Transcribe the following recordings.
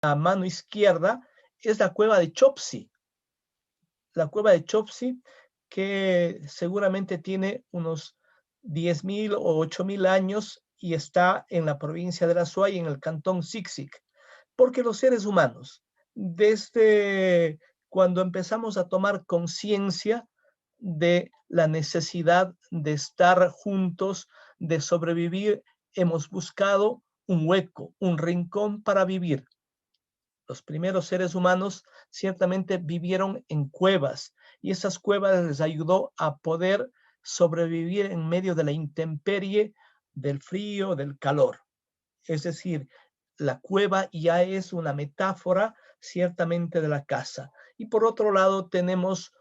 a mano izquierda es la cueva de Chopsy. La cueva de Chopsy, que seguramente tiene unos 10.000 o 8.000 años y está en la provincia de La Suay, en el cantón Sixic. Porque los seres humanos, desde cuando empezamos a tomar conciencia de la necesidad de estar juntos, de sobrevivir, hemos buscado un hueco, un rincón para vivir. Los primeros seres humanos ciertamente vivieron en cuevas y esas cuevas les ayudó a poder sobrevivir en medio de la intemperie, del frío, del calor. Es decir, la cueva ya es una metáfora ciertamente de la casa. Y por otro lado tenemos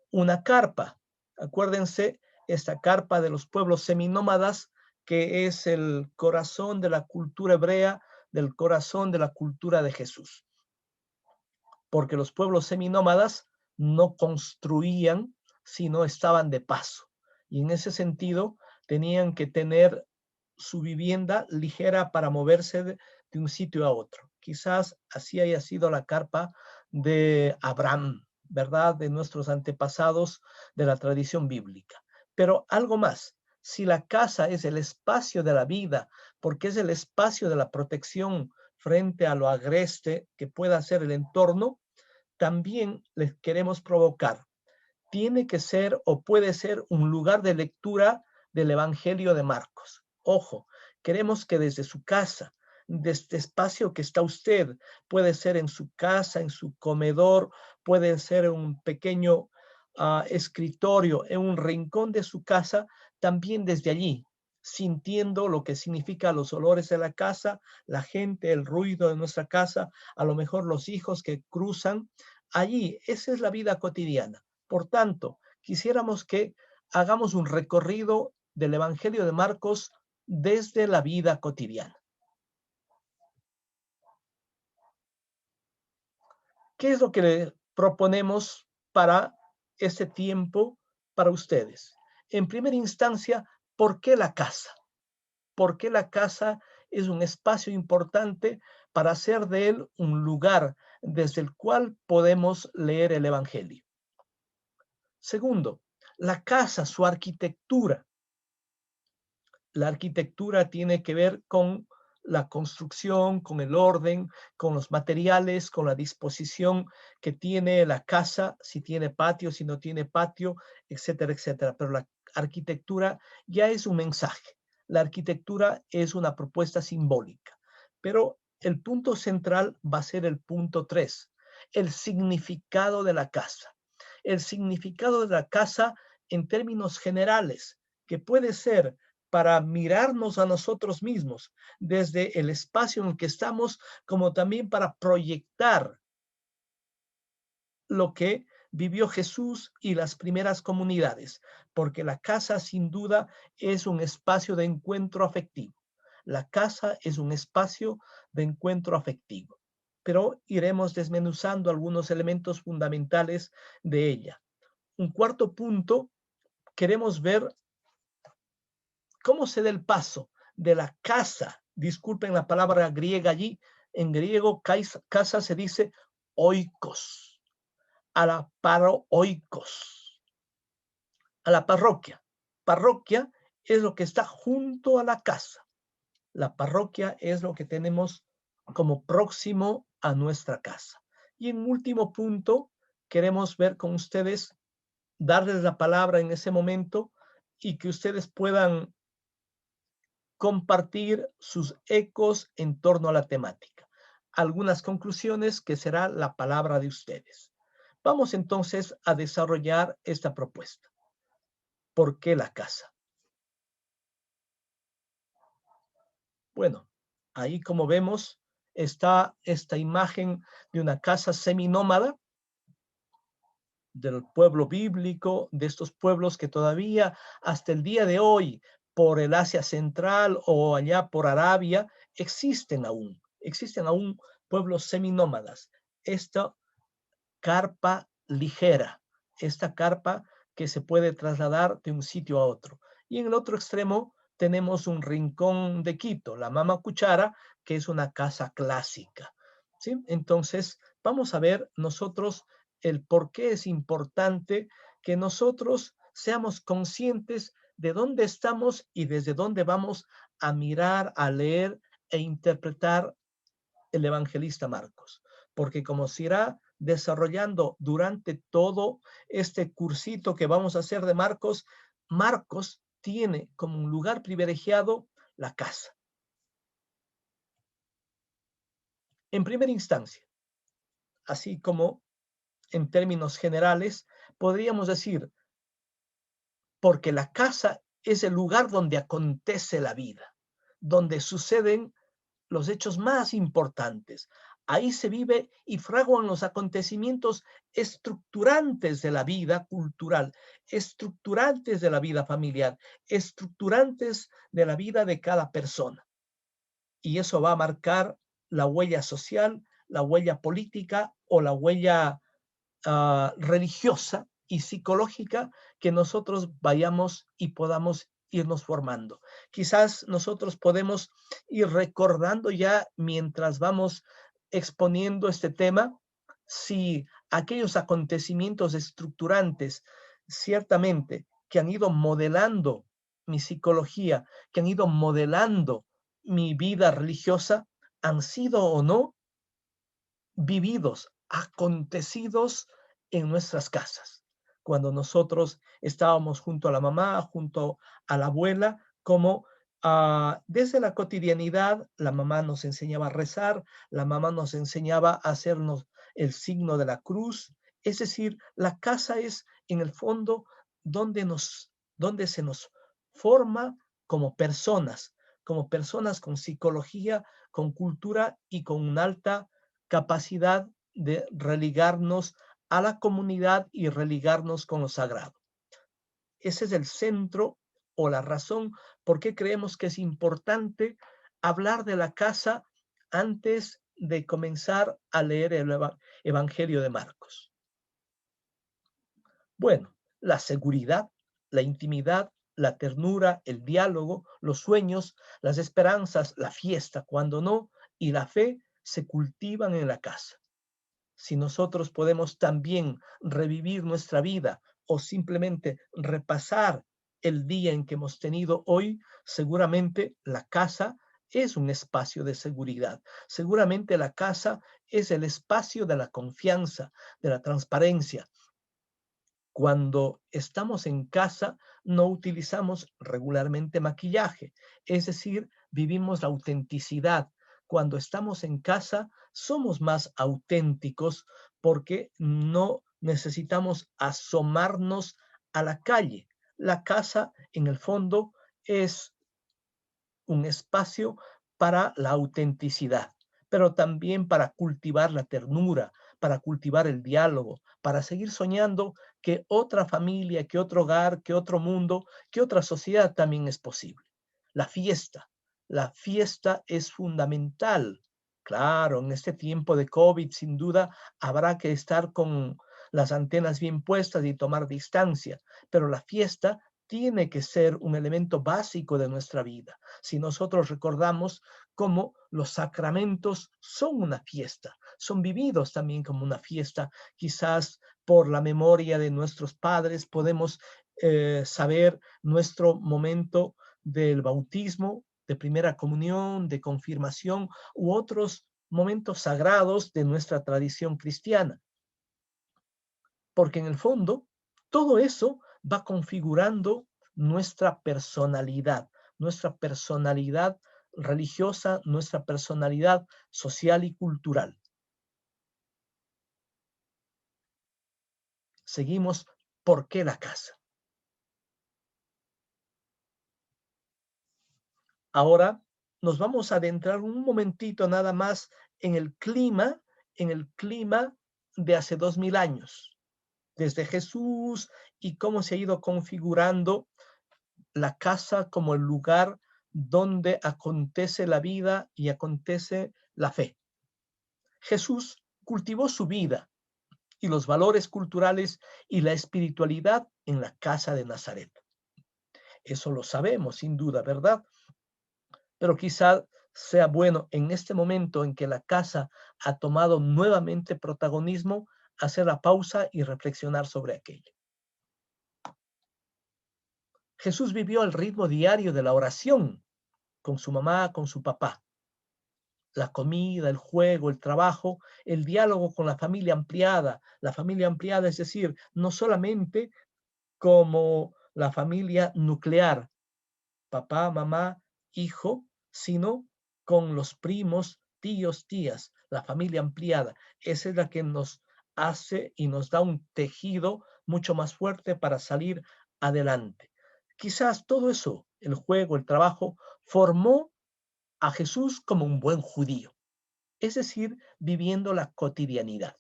una carpa. Acuérdense, esta carpa de los pueblos seminómadas, que es el corazón de la cultura hebrea, del corazón de la cultura de Jesús. Porque los pueblos seminómadas no construían, sino estaban de paso. Y en ese sentido tenían que tener su vivienda ligera para moverse de un sitio a otro. Quizás así haya sido la carpa de Abraham, ¿verdad? De nuestros antepasados de la tradición bíblica. Pero algo más, si la casa es el espacio de la vida, porque es el espacio de la protección frente a lo agreste que pueda ser el entorno, también les queremos provocar. Tiene que ser o puede ser un lugar de lectura del Evangelio de Marcos. Ojo, queremos que desde su casa, de este espacio que está usted, puede ser en su casa, en su comedor, puede ser un pequeño escritorio, en un rincón de su casa, también desde allí, sintiendo lo que significa los olores de la casa, la gente, el ruido de nuestra casa, a lo mejor los hijos que cruzan. Allí, esa es la vida cotidiana. Por tanto, quisiéramos que hagamos un recorrido del Evangelio de Marcos desde la vida cotidiana. ¿Qué es lo que le proponemos para este tiempo para ustedes? En primera instancia, ¿por qué la casa? ¿Por qué la casa es un espacio importante para hacer de él un lugar desde el cual podemos leer el Evangelio? Segundo, la casa, su arquitectura. La arquitectura tiene que ver con la construcción, con el orden, con los materiales, con la disposición que tiene la casa, si tiene patio, si no tiene patio, etcétera, etcétera. Pero la arquitectura ya es un mensaje. La arquitectura es una propuesta simbólica. Pero el punto central va a ser el punto 3, el significado de la casa. El significado de la casa en términos generales, que puede ser para mirarnos a nosotros mismos desde el espacio en el que estamos, como también para proyectar lo que vivió Jesús y las primeras comunidades, porque la casa sin duda es un espacio de encuentro afectivo. La casa es un espacio de encuentro afectivo, pero iremos desmenuzando algunos elementos fundamentales de ella. Un cuarto punto, queremos ver cómo se da el paso de la casa, disculpen la palabra griega allí, en griego casa se dice oikos, a la paroikos, a la parroquia. Parroquia es lo que está junto a la casa. La parroquia es lo que tenemos como próximo a nuestra casa. Y en último punto, queremos ver con ustedes, darles la palabra en ese momento y que ustedes puedan compartir sus ecos en torno a la temática. Algunas conclusiones que será la palabra de ustedes. Vamos entonces a desarrollar esta propuesta. ¿Por qué la casa? Bueno, ahí como vemos está esta imagen de una casa seminómada del pueblo bíblico, de estos pueblos que todavía hasta el día de hoy, por el Asia Central o allá por Arabia, existen aún pueblos seminómadas. Esta carpa ligera, esta carpa que se puede trasladar de un sitio a otro. Y en el otro extremo tenemos un rincón de Quito, la Mama Cuchara, que es una casa clásica. ¿sí? Entonces, vamos a ver nosotros el por qué es importante que nosotros seamos conscientes de dónde estamos y desde dónde vamos a mirar, a leer e interpretar el evangelista Marcos. Porque como se irá desarrollando durante todo este cursito que vamos a hacer de Marcos, Marcos tiene como un lugar privilegiado la casa. En primera instancia, así como en términos generales, podríamos decir, porque la casa es el lugar donde acontece la vida, donde suceden los hechos más importantes. Ahí se vive y fraguan los acontecimientos estructurantes de la vida cultural, estructurantes de la vida familiar, estructurantes de la vida de cada persona. Y eso va a marcar la huella social, la huella política o la huella religiosa y psicológica que nosotros vayamos y podamos irnos formando. Quizás nosotros podemos ir recordando ya mientras vamos exponiendo este tema, si aquellos acontecimientos estructurantes ciertamente que han ido modelando mi psicología, que han ido modelando mi vida religiosa, han sido o no vividos, acontecidos en nuestras casas. Cuando nosotros estábamos junto a la mamá, junto a la abuela, como desde la cotidianidad, la mamá nos enseñaba a rezar, la mamá nos enseñaba a hacernos el signo de la cruz. Es decir, la casa es en el fondo donde se nos forma como personas con psicología, con cultura y con una alta capacidad de religarnos a la comunidad y religarnos con lo sagrado. Ese es el centro o la razón por qué creemos que es importante hablar de la casa antes de comenzar a leer el Evangelio de Marcos. Bueno, la seguridad, la intimidad, la ternura, el diálogo, los sueños, las esperanzas, la fiesta, cuando no, y la fe se cultivan en la casa. Si nosotros podemos también revivir nuestra vida o simplemente repasar el día en que hemos tenido hoy, seguramente la casa es un espacio de seguridad. Seguramente la casa es el espacio de la confianza, de la transparencia. Cuando estamos en casa, no utilizamos regularmente maquillaje, es decir, vivimos la autenticidad. Cuando estamos en casa, somos más auténticos porque no necesitamos asomarnos a la calle. La casa, en el fondo, es un espacio para la autenticidad, pero también para cultivar la ternura, para cultivar el diálogo, para seguir soñando que otra familia, que otro hogar, que otro mundo, que otra sociedad también es posible. La fiesta es fundamental. Claro, en este tiempo de COVID, sin duda, habrá que estar con las antenas bien puestas y tomar distancia, pero la fiesta tiene que ser un elemento básico de nuestra vida. Si nosotros recordamos cómo los sacramentos son una fiesta, son vividos también como una fiesta, quizás por la memoria de nuestros padres podemos saber nuestro momento del bautismo, de primera comunión, de confirmación u otros momentos sagrados de nuestra tradición cristiana. Porque en el fondo, todo eso va configurando nuestra personalidad religiosa, nuestra personalidad social y cultural. Seguimos, ¿por qué la casa? Ahora nos vamos a adentrar un momentito nada más en el clima de hace 2000 años, desde Jesús y cómo se ha ido configurando la casa como el lugar donde acontece la vida y acontece la fe. Jesús cultivó su vida y los valores culturales y la espiritualidad en la casa de Nazaret. Eso lo sabemos sin duda, ¿verdad? Pero quizá sea bueno en este momento en que la casa ha tomado nuevamente protagonismo, hacer la pausa y reflexionar sobre aquello. Jesús vivió al ritmo diario de la oración con su mamá, con su papá. La comida, el juego, el trabajo, el diálogo con la familia ampliada. La familia ampliada, es decir, no solamente como la familia nuclear, papá, mamá, hijo, sino con los primos, tíos, tías, la familia ampliada. Esa es la que nos hace y nos da un tejido mucho más fuerte para salir adelante. Quizás todo eso, el juego, el trabajo, formó a Jesús como un buen judío, es decir, viviendo la cotidianidad.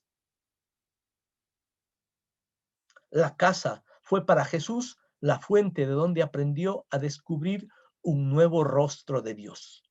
La casa fue para Jesús la fuente de donde aprendió a descubrir un nuevo rostro de Dios.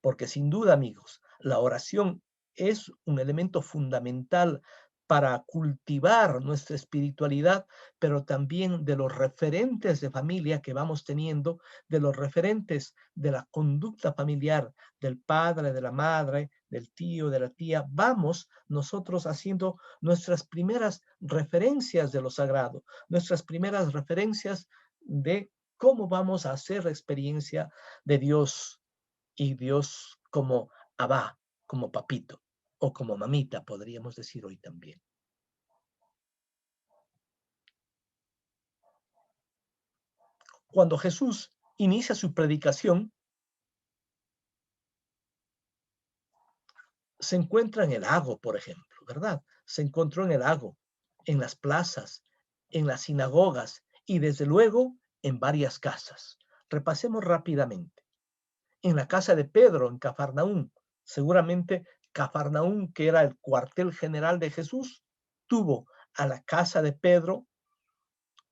Porque sin duda, amigos, la oración es un elemento fundamental para cultivar nuestra espiritualidad, pero también de los referentes de familia que vamos teniendo, de los referentes de la conducta familiar, del padre, de la madre, del tío, de la tía. Vamos nosotros haciendo nuestras primeras referencias de lo sagrado, nuestras primeras referencias de cómo vamos a hacer experiencia de Dios, y Dios como Abba, como papito o como mamita, podríamos decir hoy también. Cuando Jesús inicia su predicación, se encuentra en el lago, por ejemplo, ¿verdad? Se encontró en el lago, en las plazas, en las sinagogas y desde luego en varias casas. Repasemos rápidamente. En la casa de Pedro, en Cafarnaún, seguramente Cafarnaún, que era el cuartel general de Jesús, tuvo a la casa de Pedro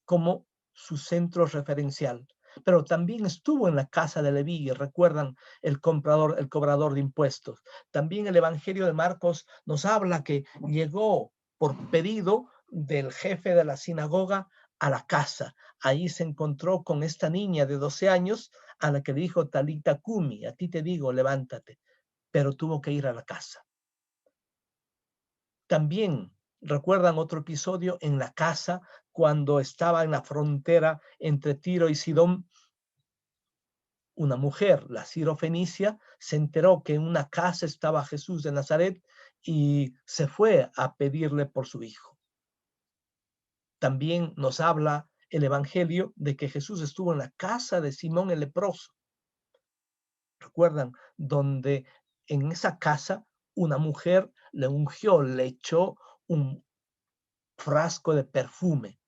como su centro referencial. Pero también estuvo en la casa de Leví, recuerdan el cobrador de impuestos. También el Evangelio de Marcos nos habla que llegó por pedido del jefe de la sinagoga a la casa. Ahí se encontró con esta niña de 12 años a la que le dijo Talita Kumi, a ti te digo, levántate, pero tuvo que ir a la casa. También recuerdan otro episodio en la casa cuando estaba en la frontera entre Tiro y Sidón. Una mujer, la sirofenicia, se enteró que en una casa estaba Jesús de Nazaret y se fue a pedirle por su hijo. También nos habla el Evangelio de que Jesús estuvo en la casa de Simón el leproso. ¿Recuerdan? Donde en esa casa una mujer le ungió, le echó un frasco de perfume.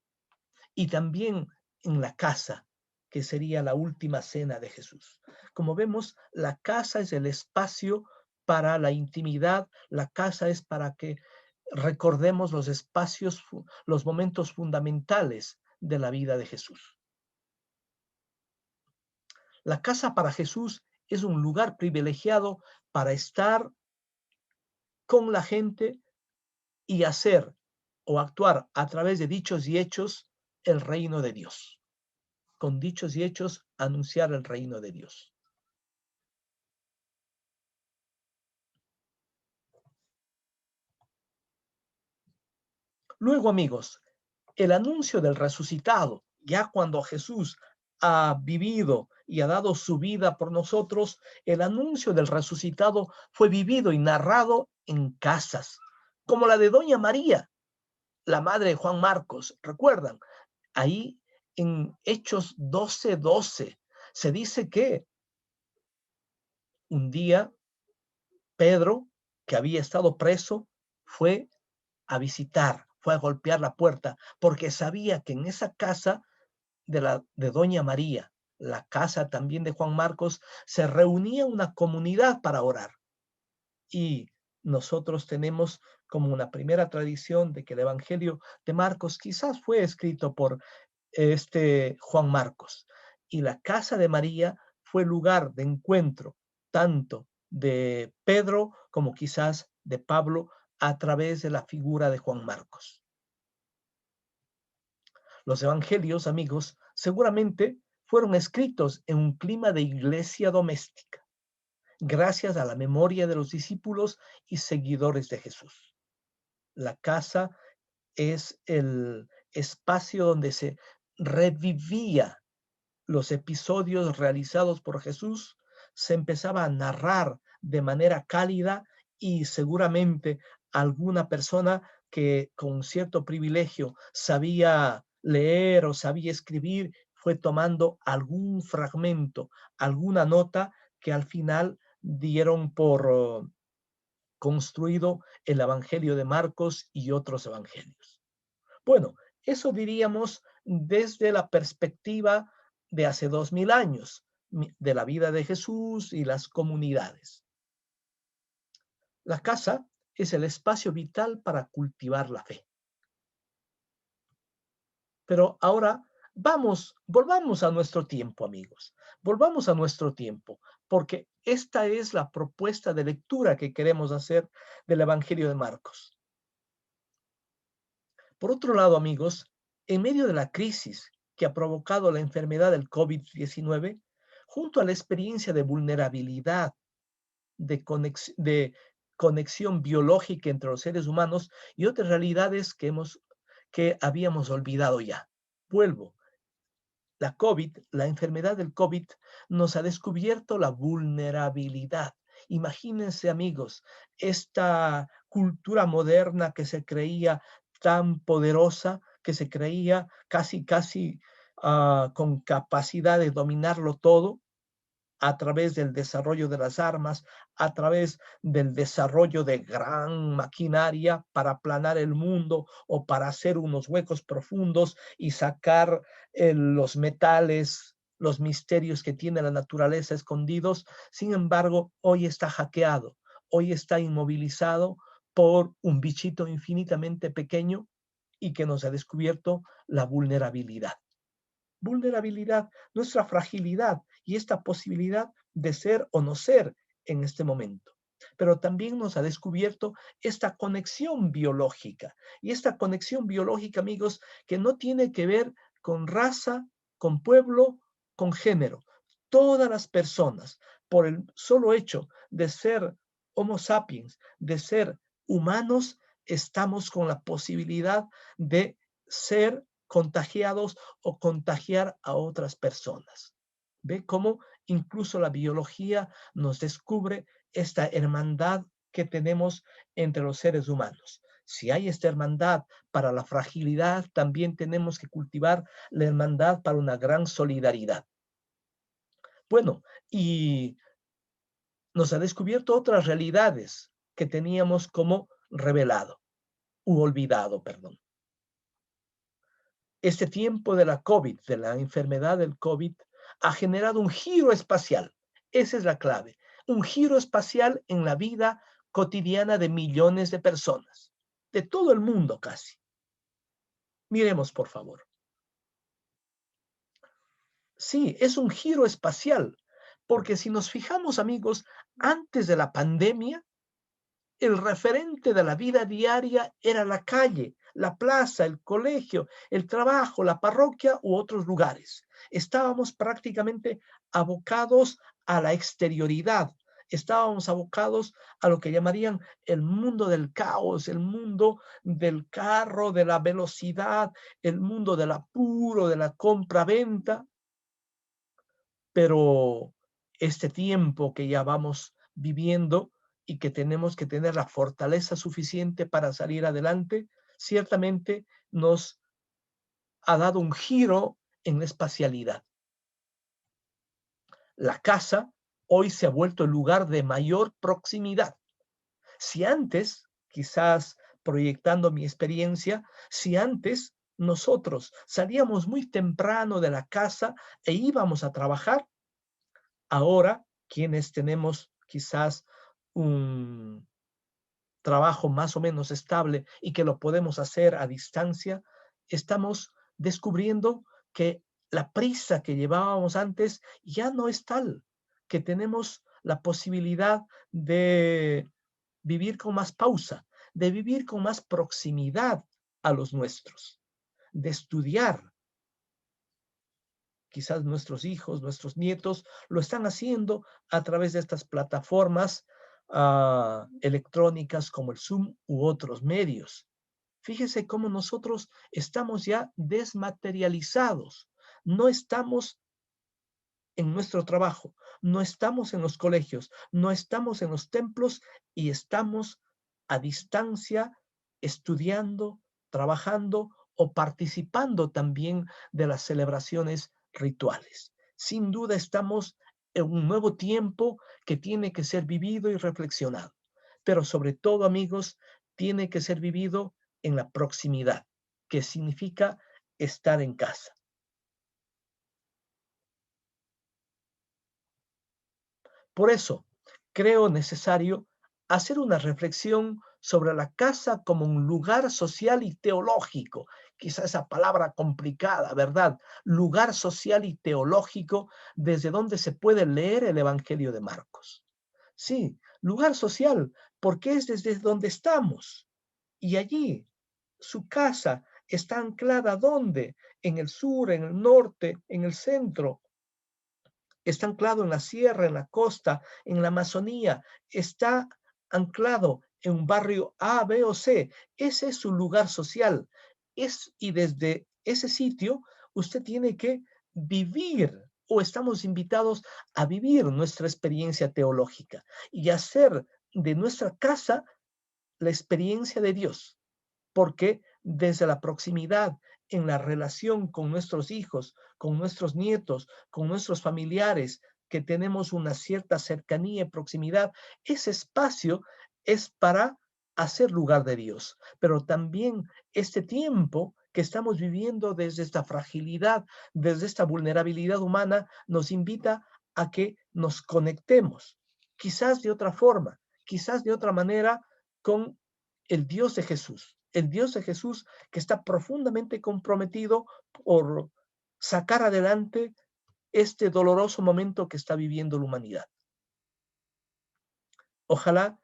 Y también en la casa, que sería la última cena de Jesús. Como vemos, la casa es el espacio para la intimidad, la casa es para que recordemos los espacios, los momentos fundamentales de la vida de Jesús. La casa para Jesús es un lugar privilegiado para estar con la gente y hacer o actuar a través de dichos y hechos el reino de Dios. Con dichos y hechos anunciar el reino de Dios. Luego, amigos, el anuncio del resucitado, ya cuando Jesús ha vivido y ha dado su vida por nosotros, el anuncio del resucitado fue vivido y narrado en casas, como la de Doña María, la madre de Juan Marcos. ¿Recuerdan? Ahí en Hechos 12:12 se dice que un día Pedro, que había estado preso, fue a visitar, fue a golpear la puerta, porque sabía que en esa casa de Doña María, la casa también de Juan Marcos, se reunía una comunidad para orar. Y nosotros tenemos como una primera tradición de que el Evangelio de Marcos quizás fue escrito por Juan Marcos. Y la casa de María fue lugar de encuentro tanto de Pedro como quizás de Pablo a través de la figura de Juan Marcos. Los evangelios, amigos, seguramente fueron escritos en un clima de iglesia doméstica. gracias a la memoria de los discípulos y seguidores de Jesús. La casa es el espacio donde se revivía los episodios realizados por Jesús, se empezaba a narrar de manera cálida y seguramente alguna persona que con cierto privilegio sabía leer o sabía escribir fue tomando algún fragmento, alguna nota que al final dieron por construido el Evangelio de Marcos y otros evangelios. Bueno, eso diríamos desde la perspectiva de hace 2000 años, de la vida de Jesús y las comunidades. La casa es el espacio vital para cultivar la fe. Pero ahora volvamos a nuestro tiempo, amigos. Volvamos a nuestro tiempo, porque esta es la propuesta de lectura que queremos hacer del Evangelio de Marcos. Por otro lado, amigos, en medio de la crisis que ha provocado la enfermedad del COVID-19, junto a la experiencia de vulnerabilidad, de conexión biológica entre los seres humanos y otras realidades que habíamos olvidado ya. Vuelvo. La enfermedad del COVID nos ha descubierto la vulnerabilidad. Imagínense, amigos, esta cultura moderna que se creía tan poderosa, que se creía casi con capacidad de dominarlo todo, a través del desarrollo de las armas, a través del desarrollo de gran maquinaria para aplanar el mundo o para hacer unos huecos profundos y sacar los metales, los misterios que tiene la naturaleza escondidos. Sin embargo, hoy está hackeado, hoy está inmovilizado por un bichito infinitamente pequeño y que nos ha descubierto la vulnerabilidad. Nuestra fragilidad y esta posibilidad de ser o no ser en este momento. Pero también nos ha descubierto esta conexión biológica. Y esta conexión biológica, amigos, que no tiene que ver con raza, con pueblo, con género. Todas las personas, por el solo hecho de ser Homo sapiens, de ser humanos, estamos con la posibilidad de ser contagiados o contagiar a otras personas. ¿Ve cómo incluso la biología nos descubre esta hermandad que tenemos entre los seres humanos? Si hay esta hermandad para la fragilidad, también tenemos que cultivar la hermandad para una gran solidaridad. Bueno, y nos ha descubierto otras realidades que teníamos como revelado u olvidado, perdón. Este tiempo de la COVID, de la enfermedad del COVID, ha generado un giro espacial. Esa es la clave. Un giro espacial en la vida cotidiana de millones de personas, de todo el mundo casi. Miremos, por favor. Sí, es un giro espacial, porque si nos fijamos, amigos, antes de la pandemia, el referente de la vida diaria era la calle, la plaza, el colegio, el trabajo, la parroquia u otros lugares. Estábamos prácticamente abocados a la exterioridad. Estábamos abocados a lo que llamarían el mundo del caos, el mundo del carro, de la velocidad, el mundo del apuro, de la compra-venta. Pero este tiempo que ya vamos viviendo y que tenemos que tener la fortaleza suficiente para salir adelante, ciertamente nos ha dado un giro en la espacialidad. La casa hoy se ha vuelto el lugar de mayor proximidad. Si antes, quizás proyectando mi experiencia, si antes nosotros salíamos muy temprano de la casa e íbamos a trabajar, ahora quienes tenemos quizás un trabajo más o menos estable y que lo podemos hacer a distancia, estamos descubriendo que la prisa que llevábamos antes ya no es tal, que tenemos la posibilidad de vivir con más pausa, de vivir con más proximidad a los nuestros, de estudiar, quizás nuestros hijos, nuestros nietos, lo están haciendo a través de estas plataformas electrónicas como el Zoom u otros medios. Fíjese cómo nosotros estamos ya desmaterializados. No estamos en nuestro trabajo, no estamos en los colegios, no estamos en los templos y estamos a distancia estudiando, trabajando o participando también de las celebraciones rituales. Sin duda estamos en un nuevo tiempo que tiene que ser vivido y reflexionado, pero sobre todo, amigos, tiene que ser vivido en la proximidad, que significa estar en casa. Por eso, creo necesario hacer una reflexión sobre la casa como un lugar social y teológico. Quizá esa palabra complicada, ¿verdad? Lugar social y teológico desde donde se puede leer el Evangelio de Marcos. Sí, lugar social, porque es desde donde estamos. Y allí, su casa está anclada ¿dónde? En el sur, en el norte, en el centro. Está anclado en la sierra, en la costa, en la Amazonía, está anclado en un barrio A, B o C. Ese es su lugar social. Y desde ese sitio usted tiene que vivir o estamos invitados a vivir nuestra experiencia teológica y hacer de nuestra casa la experiencia de Dios, porque desde la proximidad en la relación con nuestros hijos, con nuestros nietos, con nuestros familiares, que tenemos una cierta cercanía y proximidad, ese espacio es para hacer lugar de Dios. Pero también este tiempo que estamos viviendo desde esta fragilidad, desde esta vulnerabilidad humana, nos invita a que nos conectemos, quizás de otra forma, quizás de otra manera, con el Dios de Jesús. El Dios de Jesús que está profundamente comprometido por sacar adelante este doloroso momento que está viviendo la humanidad. Ojalá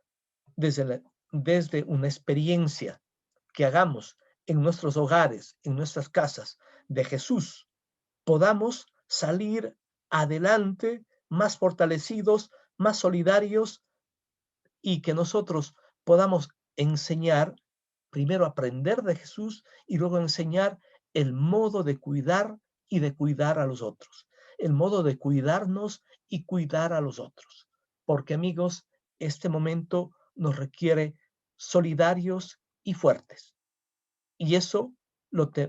desde una experiencia que hagamos en nuestros hogares, en nuestras casas de Jesús, podamos salir adelante más fortalecidos, más solidarios y que nosotros podamos enseñar, primero aprender de Jesús y luego enseñar el modo de cuidar y de cuidar a los otros, el modo de cuidarnos y cuidar a los otros. Porque amigos, este momento nos requiere solidarios y fuertes. Y eso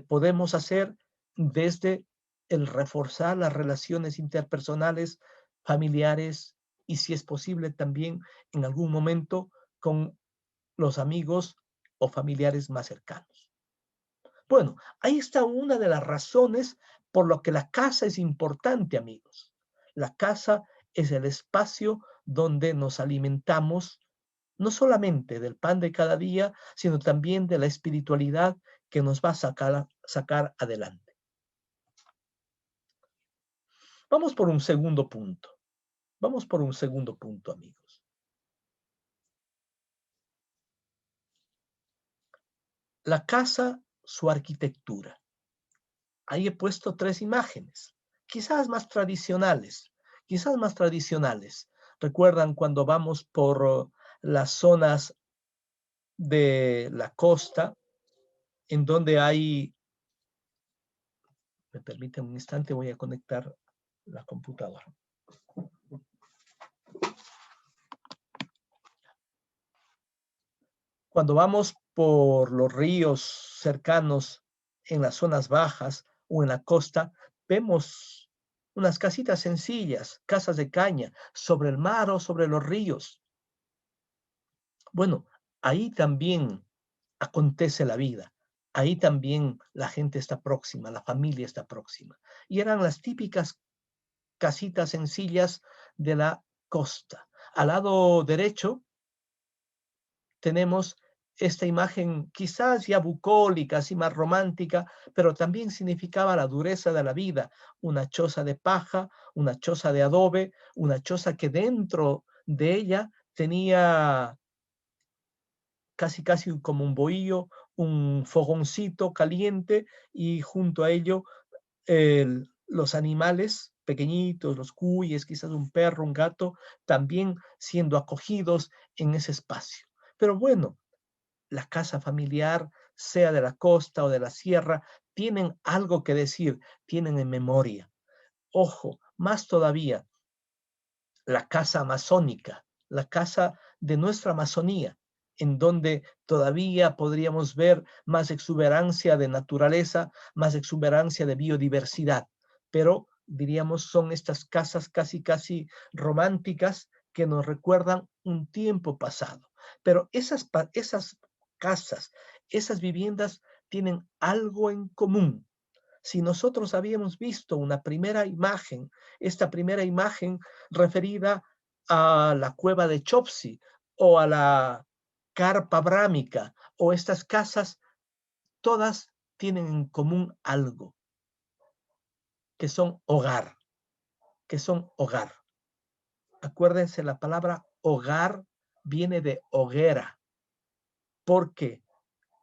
podemos hacer desde el reforzar las relaciones interpersonales, familiares y si es posible también en algún momento con los amigos o familiares más cercanos. Bueno, ahí está una de las razones por lo que la casa es importante, amigos. La casa es el espacio donde nos alimentamos no solamente del pan de cada día, sino también de la espiritualidad que nos va a sacar adelante. Vamos por un segundo punto. Vamos por un segundo punto, amigos. La casa, su arquitectura. Ahí he puesto 3 imágenes, quizás más tradicionales, ¿Recuerdan cuando vamos por las zonas de la costa, en donde hay, me permiten un instante, voy a conectar la computadora. Cuando vamos por los ríos cercanos en las zonas bajas o en la costa, vemos unas casitas sencillas, casas de caña, sobre el mar o sobre los ríos. Bueno, ahí también acontece la vida. Ahí también la gente está próxima, la familia está próxima. Y eran las típicas casitas sencillas de la costa. Al lado derecho tenemos esta imagen quizás ya bucólica, así más romántica, pero también significaba la dureza de la vida. Una choza de paja, una choza de adobe, una choza que dentro de ella tenía casi como un bohío, un fogoncito caliente y junto a ello los animales pequeñitos, los cuyes, quizás un perro, un gato, también siendo acogidos en ese espacio. Pero bueno, la casa familiar, sea de la costa o de la sierra, tienen algo que decir, tienen en memoria. Ojo, más todavía, la casa amazónica, la casa de nuestra Amazonía, en donde todavía podríamos ver más exuberancia de naturaleza, más exuberancia de biodiversidad, pero diríamos son estas casas casi románticas que nos recuerdan un tiempo pasado. Pero esas casas, esas viviendas tienen algo en común. Si nosotros habíamos visto una primera imagen, esta primera imagen referida a la cueva de Chopsy o a la carpa brámica o estas casas, todas tienen en común algo, que son hogar, que son hogar. Acuérdense, la palabra hogar viene de hoguera, porque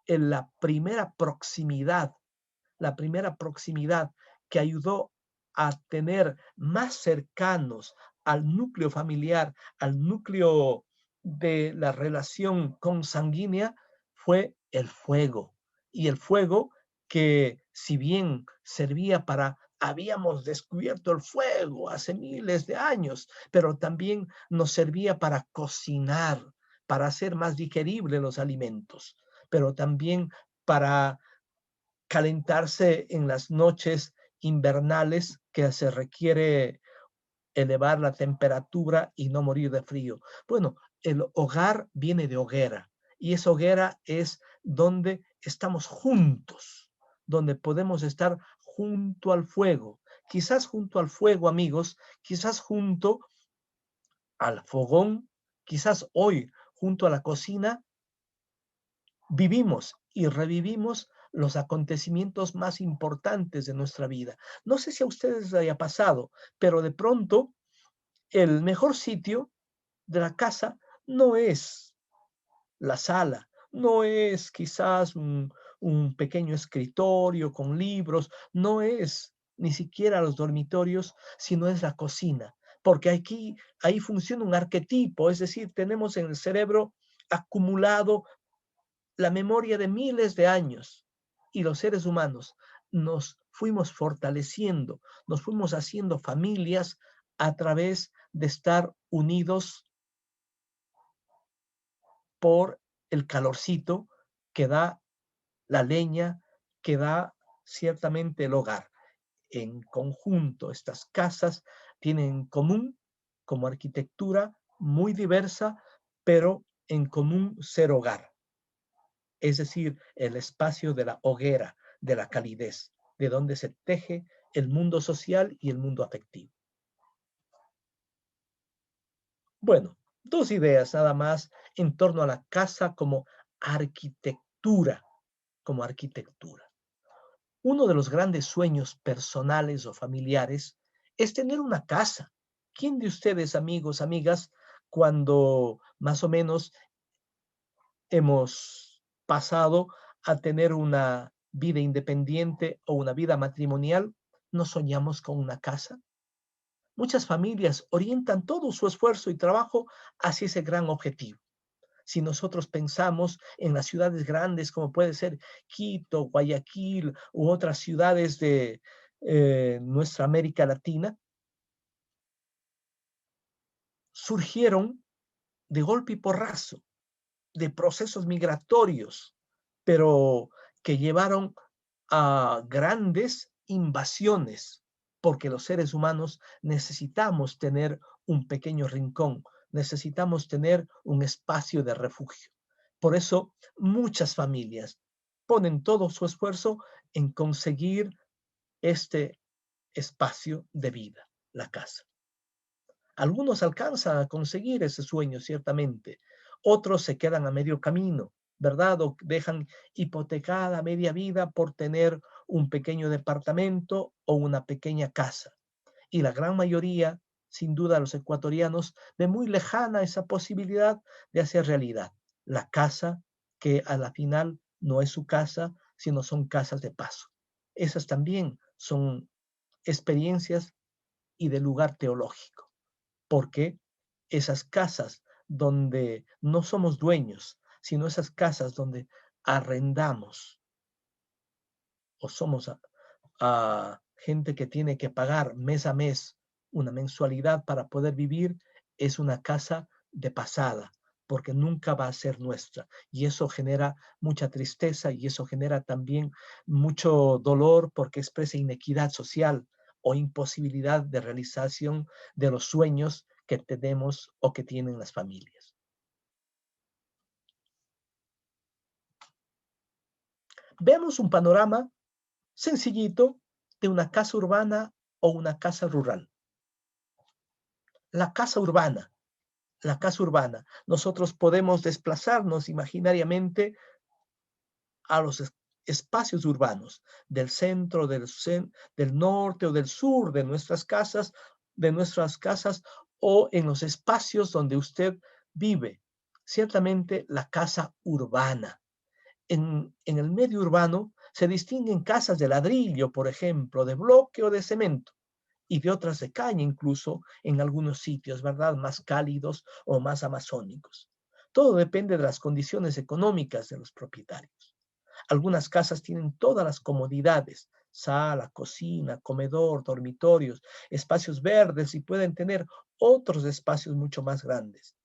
en la primera proximidad que ayudó a tener más cercanos al núcleo familiar, al núcleo de la relación consanguínea, fue el fuego. Y el fuego que, si bien servía para, habíamos descubierto el fuego hace miles de años, pero también nos servía para cocinar, para hacer más digeribles los alimentos, pero también para calentarse en las noches invernales que se requiere elevar la temperatura y no morir de frío. Bueno, el hogar viene de hoguera y esa hoguera es donde estamos juntos, donde podemos estar junto al fuego. Quizás junto al fuego, amigos, quizás junto al fogón, quizás hoy junto a la cocina, vivimos y revivimos los acontecimientos más importantes de nuestra vida. No sé si a ustedes les haya pasado, pero de pronto el mejor sitio de la casa no es la sala, no es quizás un pequeño escritorio con libros, no es ni siquiera los dormitorios, sino es la cocina, porque ahí funciona un arquetipo, es decir, tenemos en el cerebro acumulado la memoria de miles de años y los seres humanos nos fuimos fortaleciendo, nos fuimos haciendo familias a través de estar unidos por el calorcito que da la leña, que da ciertamente el hogar. En conjunto, estas casas tienen en común como arquitectura muy diversa, pero en común ser hogar. Es decir, el espacio de la hoguera, de la calidez, de donde se teje el mundo social y el mundo afectivo. Bueno, dos ideas nada más en torno a la casa como arquitectura, como arquitectura. Uno de los grandes sueños personales o familiares es tener una casa. ¿Quién de ustedes, amigos, amigas, cuando más o menos hemos pasado a tener una vida independiente o una vida matrimonial, no soñamos con una casa? Muchas familias orientan todo su esfuerzo y trabajo hacia ese gran objetivo. Si nosotros pensamos en las ciudades grandes como puede ser Quito, Guayaquil u otras ciudades de nuestra América Latina, surgieron de golpe y porrazo de procesos migratorios, pero que llevaron a grandes invasiones, porque los seres humanos necesitamos tener un pequeño rincón, necesitamos tener un espacio de refugio. Por eso muchas familias ponen todo su esfuerzo en conseguir este espacio de vida, la casa. Algunos alcanzan a conseguir ese sueño, ciertamente. Otros se quedan a medio camino, ¿verdad? O dejan hipotecada media vida por tener un pequeño departamento o una pequeña casa. Y la gran mayoría, sin duda los ecuatorianos, ve muy lejana esa posibilidad de hacer realidad la casa que a la final no es su casa, sino son casas de paso. Esas también son experiencias y de lugar teológico, porque esas casas donde no somos dueños, sino esas casas donde arrendamos o somos a gente que tiene que pagar mes a mes una mensualidad para poder vivir, es una casa de pasada, porque nunca va a ser nuestra. Y eso genera mucha tristeza y eso genera también mucho dolor porque expresa inequidad social o imposibilidad de realización de los sueños que tenemos o que tienen las familias. Veamos un panorama sencillito de una casa urbana o una casa rural. La casa urbana. La casa urbana. Nosotros podemos desplazarnos imaginariamente a los espacios urbanos del centro, del norte o del sur de nuestras casas o en los espacios donde usted vive. Ciertamente la casa urbana. En el medio urbano se distinguen casas de ladrillo, por ejemplo, de bloque o de cemento, y de otras de caña incluso en algunos sitios, ¿verdad? Más cálidos o más amazónicos. Todo depende de las condiciones económicas de los propietarios. Algunas casas tienen todas las comodidades, sala, cocina, comedor, dormitorios, espacios verdes y pueden tener otros espacios mucho más grandes.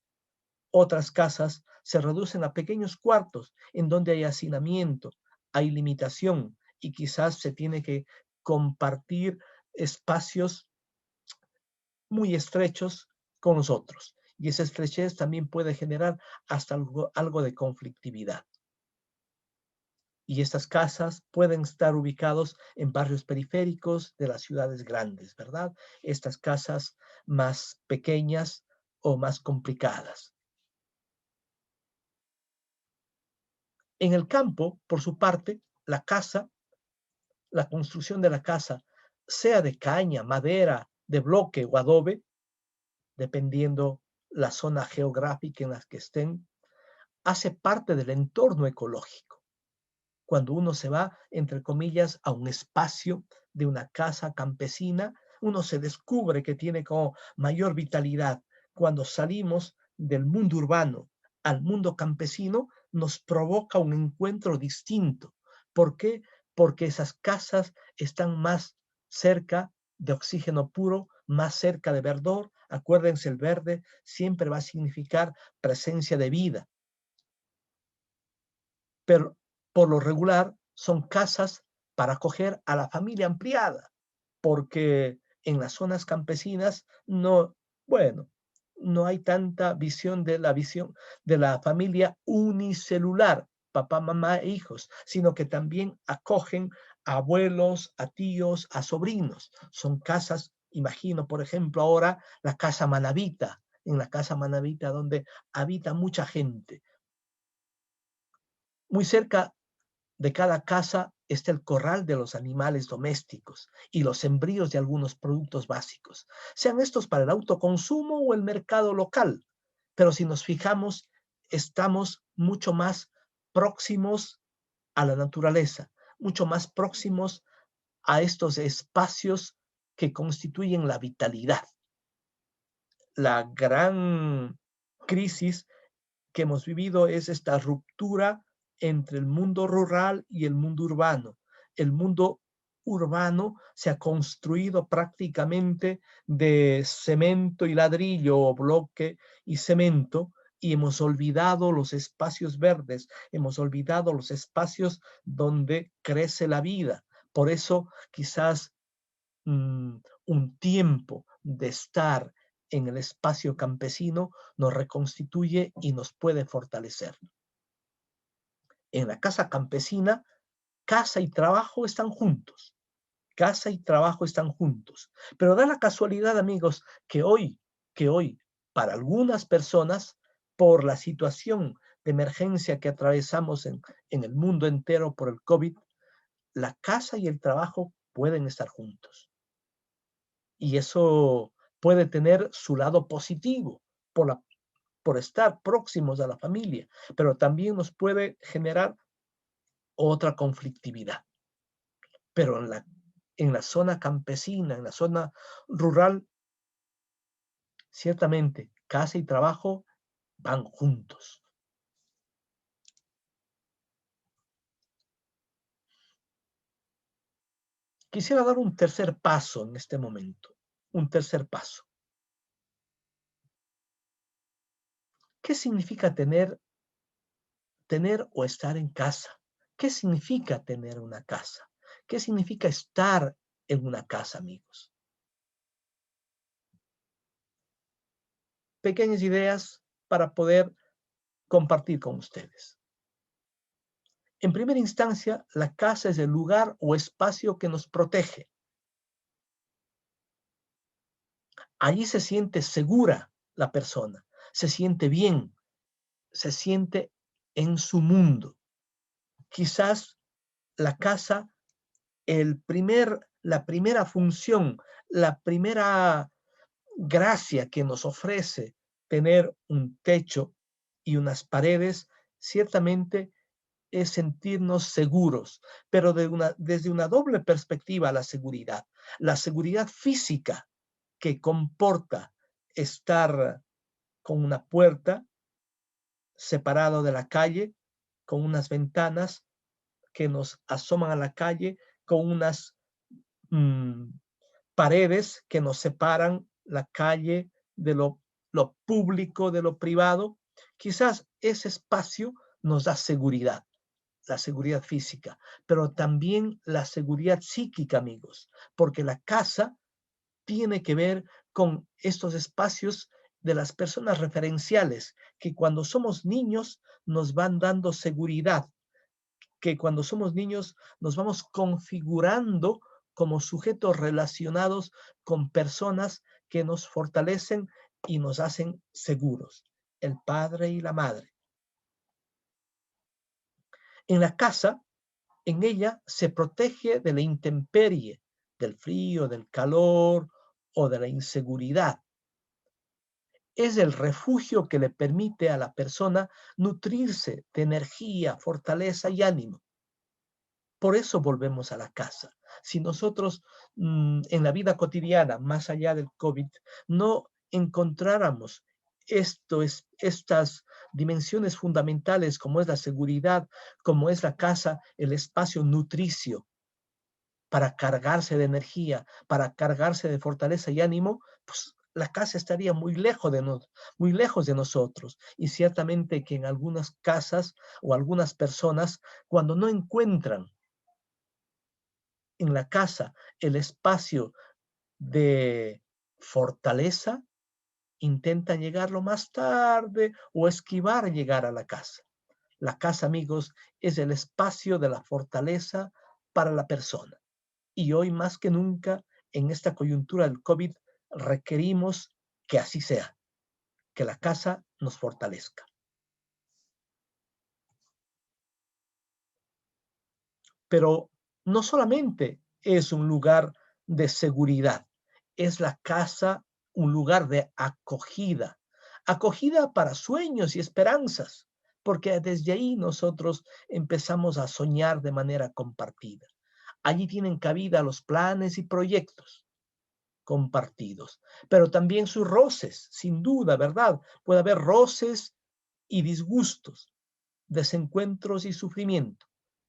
Otras casas se reducen a pequeños cuartos en donde hay hacinamiento, hay limitación y quizás se tiene que compartir espacios muy estrechos con los otros. Y esa estrechez también puede generar hasta algo de conflictividad. Y estas casas pueden estar ubicados en barrios periféricos de las ciudades grandes, ¿verdad? Estas casas más pequeñas o más complicadas. En el campo, por su parte, la construcción de la casa, sea de caña, madera, de bloque o adobe, dependiendo la zona geográfica en la que estén, hace parte del entorno ecológico. Cuando uno se va, entre comillas, a un espacio de una casa campesina, uno se descubre que tiene como mayor vitalidad. Cuando salimos del mundo urbano al mundo campesino, nos provoca un encuentro distinto. ¿Por qué? Porque esas casas están más cerca de oxígeno puro, más cerca de verdor. Acuérdense, el verde siempre va a significar presencia de vida. Pero por lo regular son casas para acoger a la familia ampliada, porque en las zonas campesinas no, bueno, no hay tanta visión de la familia unicelular, papá, mamá e hijos, sino que también acogen a abuelos, a tíos, a sobrinos. Son casas, imagino, por ejemplo, ahora la casa manabita, en la casa manabita donde habita mucha gente. Muy cerca de cada casa está el corral de los animales domésticos y los sembríos de algunos productos básicos, sean estos para el autoconsumo o el mercado local. Pero si nos fijamos, estamos mucho más próximos a la naturaleza, mucho más próximos a estos espacios que constituyen la vitalidad. La gran crisis que hemos vivido es esta ruptura entre el mundo rural y el mundo urbano. El mundo urbano se ha construido prácticamente de cemento y ladrillo o bloque y cemento y hemos olvidado los espacios verdes, hemos olvidado los espacios donde crece la vida. Por eso quizás un tiempo de estar en el espacio campesino nos reconstituye y nos puede fortalecer. En la casa campesina, casa y trabajo están juntos. Casa y trabajo están juntos. Pero da la casualidad, amigos, que hoy, para algunas personas, por la situación de emergencia que atravesamos en el mundo entero por el COVID, la casa y el trabajo pueden estar juntos. Y eso puede tener su lado positivo por estar próximos a la familia, pero también nos puede generar otra conflictividad. Pero en la zona campesina, en la zona rural, ciertamente casa y trabajo van juntos. Quisiera dar un tercer paso en este momento, un tercer paso. ¿Qué significa tener o estar en casa? ¿Qué significa tener una casa? ¿Qué significa estar en una casa, amigos? Pequeñas ideas para poder compartir con ustedes. En primera instancia, la casa es el lugar o espacio que nos protege. Allí se siente segura la persona, se siente bien, se siente en su mundo. Quizás la casa, la primera función, la primera gracia que nos ofrece tener un techo y unas paredes, ciertamente es sentirnos seguros, pero desde una doble perspectiva la seguridad física que comporta estar con una puerta separado de la calle, con unas ventanas que nos asoman a la calle, con unas paredes que nos separan la calle de lo público, de lo privado. Quizás ese espacio nos da seguridad, la seguridad física, pero también la seguridad psíquica, amigos, porque la casa tiene que ver con estos espacios de las personas referenciales que cuando somos niños nos van dando seguridad, que cuando somos niños nos vamos configurando como sujetos relacionados con personas que nos fortalecen y nos hacen seguros, el padre y la madre. En la casa, en ella se protege de la intemperie, del frío, del calor o de la inseguridad. Es el refugio que le permite a la persona nutrirse de energía, fortaleza y ánimo. Por eso volvemos a la casa. Si nosotros en la vida cotidiana, más allá del COVID, no encontráramos estas dimensiones fundamentales como es la seguridad, como es la casa, el espacio nutricio para cargarse de energía, para cargarse de fortaleza y ánimo, pues la casa estaría muy lejos de nosotros. Y ciertamente que en algunas casas o algunas personas, cuando no encuentran en la casa el espacio de fortaleza, intentan llegarlo más tarde o esquivar llegar a la casa. La casa, amigos, es el espacio de la fortaleza para la persona. Y hoy más que nunca, en esta coyuntura del COVID, requerimos que así sea, que la casa nos fortalezca. Pero no solamente es un lugar de seguridad, es la casa un lugar de acogida, acogida para sueños y esperanzas, porque desde ahí nosotros empezamos a soñar de manera compartida. Allí tienen cabida los planes y proyectos compartidos, pero también sus roces, sin duda, ¿verdad? Puede haber roces y disgustos, desencuentros y sufrimiento.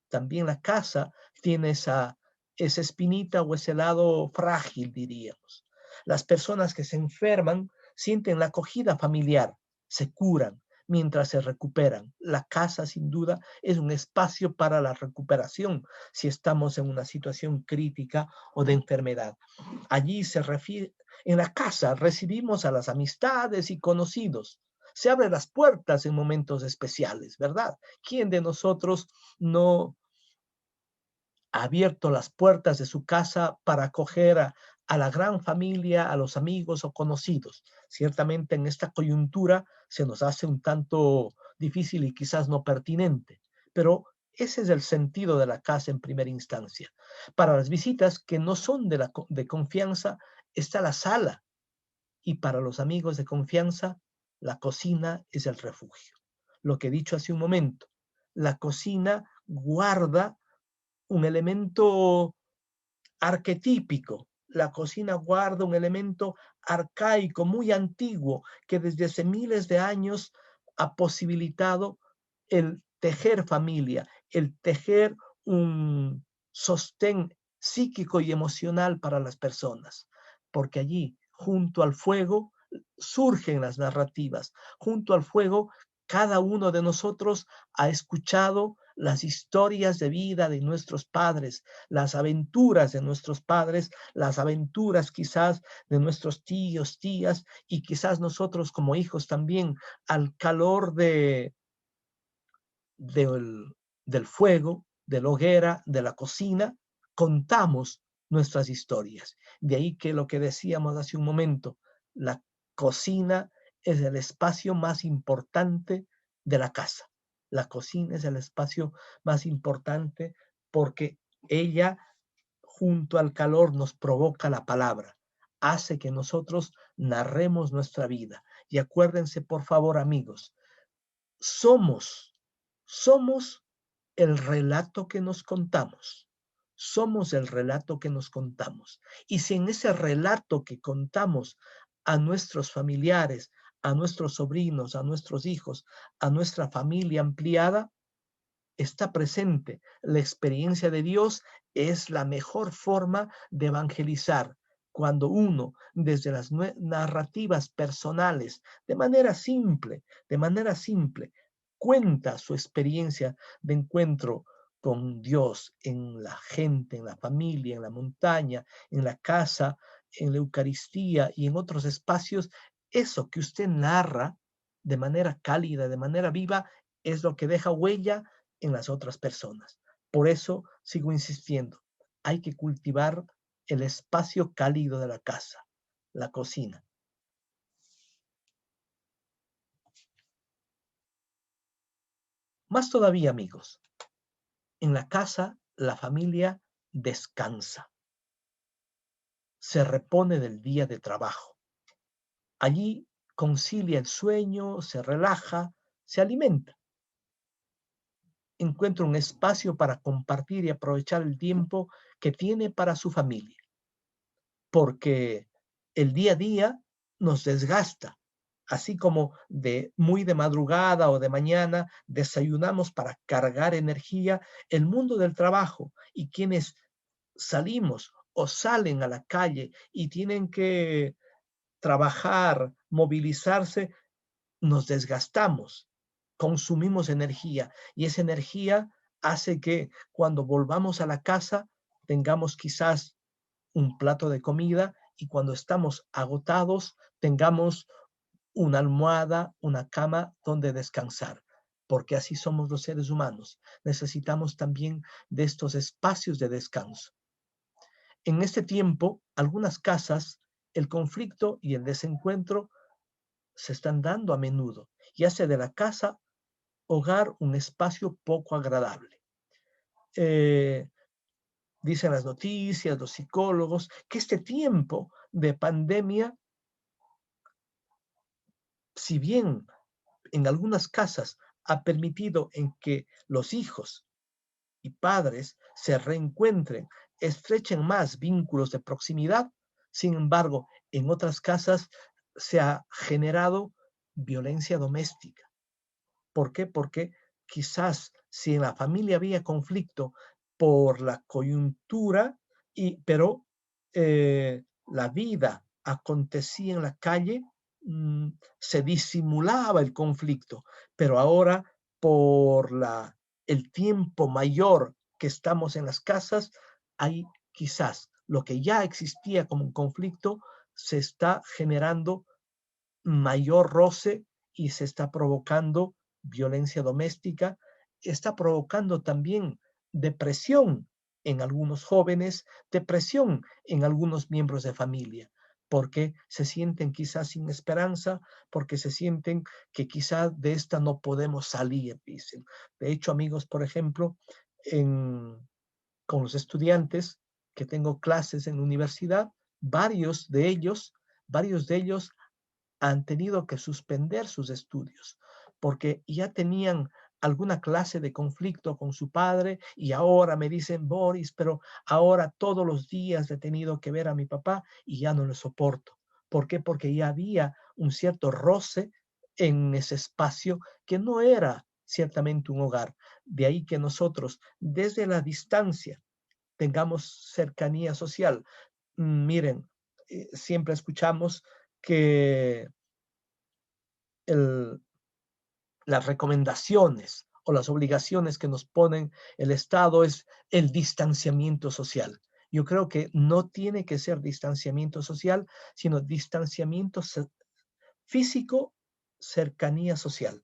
También la casa tiene esa espinita o ese lado frágil, diríamos. Las personas que se enferman sienten la acogida familiar, se curan mientras se recuperan. La casa, sin duda, es un espacio para la recuperación si estamos en una situación crítica o de enfermedad. Allí se refiere, en la casa recibimos a las amistades y conocidos. Se abren las puertas en momentos especiales, ¿verdad? ¿Quién de nosotros no ha abierto las puertas de su casa para acoger a la gran familia, a los amigos o conocidos? Ciertamente en esta coyuntura se nos hace un tanto difícil y quizás no pertinente, pero ese es el sentido de la casa en primera instancia. Para las visitas que no son de confianza, está la sala, y para los amigos de confianza, la cocina es el refugio. Lo que he dicho hace un momento, la cocina guarda un elemento arquetípico. La cocina guarda un elemento arcaico, muy antiguo, que desde hace miles de años ha posibilitado el tejer familia, el tejer un sostén psíquico y emocional para las personas, porque allí, junto al fuego, surgen las narrativas. Junto al fuego, cada uno de nosotros ha escuchado las historias de vida de nuestros padres, las aventuras de nuestros padres, las aventuras quizás de nuestros tíos, tías, y quizás nosotros como hijos también, al calor del, del fuego, de la hoguera, de la cocina, contamos nuestras historias. De ahí que lo que decíamos hace un momento, la cocina es el espacio más importante de la casa. La cocina es el espacio más importante porque ella, junto al calor, nos provoca la palabra, hace que nosotros narremos nuestra vida. Y acuérdense, por favor, amigos, somos, somos el relato que nos contamos. Somos el relato que nos contamos. Y si en ese relato que contamos a nuestros familiares, a nuestros sobrinos, a nuestros hijos, a nuestra familia ampliada, está presente la experiencia de Dios, es la mejor forma de evangelizar. Cuando uno, desde las narrativas personales, de manera simple, cuenta su experiencia de encuentro con Dios en la gente, en la familia, en la montaña, en la casa, en la Eucaristía y en otros espacios, eso que usted narra de manera cálida, de manera viva, es lo que deja huella en las otras personas. Por eso sigo insistiendo, hay que cultivar el espacio cálido de la casa, la cocina. Más todavía, amigos, en la casa la familia descansa, se repone del día de trabajo. Allí concilia el sueño, se relaja, se alimenta. Encuentra un espacio para compartir y aprovechar el tiempo que tiene para su familia. Porque el día a día nos desgasta, así como muy de madrugada o de mañana desayunamos para cargar energía, el mundo del trabajo y quienes salimos o salen a la calle y tienen que trabajar, movilizarse, nos desgastamos, consumimos energía y esa energía hace que cuando volvamos a la casa tengamos quizás un plato de comida y cuando estamos agotados tengamos una almohada, una cama donde descansar, porque así somos los seres humanos. Necesitamos también de estos espacios de descanso. En este tiempo, algunas casas, el conflicto y el desencuentro se están dando a menudo y hace de la casa hogar un espacio poco agradable. Dicen las noticias, los psicólogos, que este tiempo de pandemia, si bien en algunas casas ha permitido en que los hijos y padres se reencuentren, estrechen más vínculos de proximidad, sin embargo, en otras casas se ha generado violencia doméstica. ¿Por qué? Porque quizás si en la familia había conflicto por la coyuntura, pero la vida acontecía en la calle, se disimulaba el conflicto, pero ahora por el tiempo mayor que estamos en las casas, hay quizás lo que ya existía como un conflicto, se está generando mayor roce y se está provocando violencia doméstica, está provocando también depresión en algunos jóvenes, depresión en algunos miembros de familia, porque se sienten quizás sin esperanza, porque se sienten que quizás de esta no podemos salir, dicen. De hecho, amigos, por ejemplo, con los estudiantes que tengo clases en la universidad, varios de ellos han tenido que suspender sus estudios porque ya tenían alguna clase de conflicto con su padre y ahora me dicen, Boris, pero ahora todos los días he tenido que ver a mi papá y ya no lo soporto. ¿Por qué? Porque ya había un cierto roce en ese espacio que no era ciertamente un hogar. De ahí que nosotros, desde la distancia, tengamos cercanía social. Miren, siempre escuchamos que el, las recomendaciones o las obligaciones que nos ponen el Estado es el distanciamiento social. Yo creo que no tiene que ser distanciamiento social, sino distanciamiento físico, cercanía social.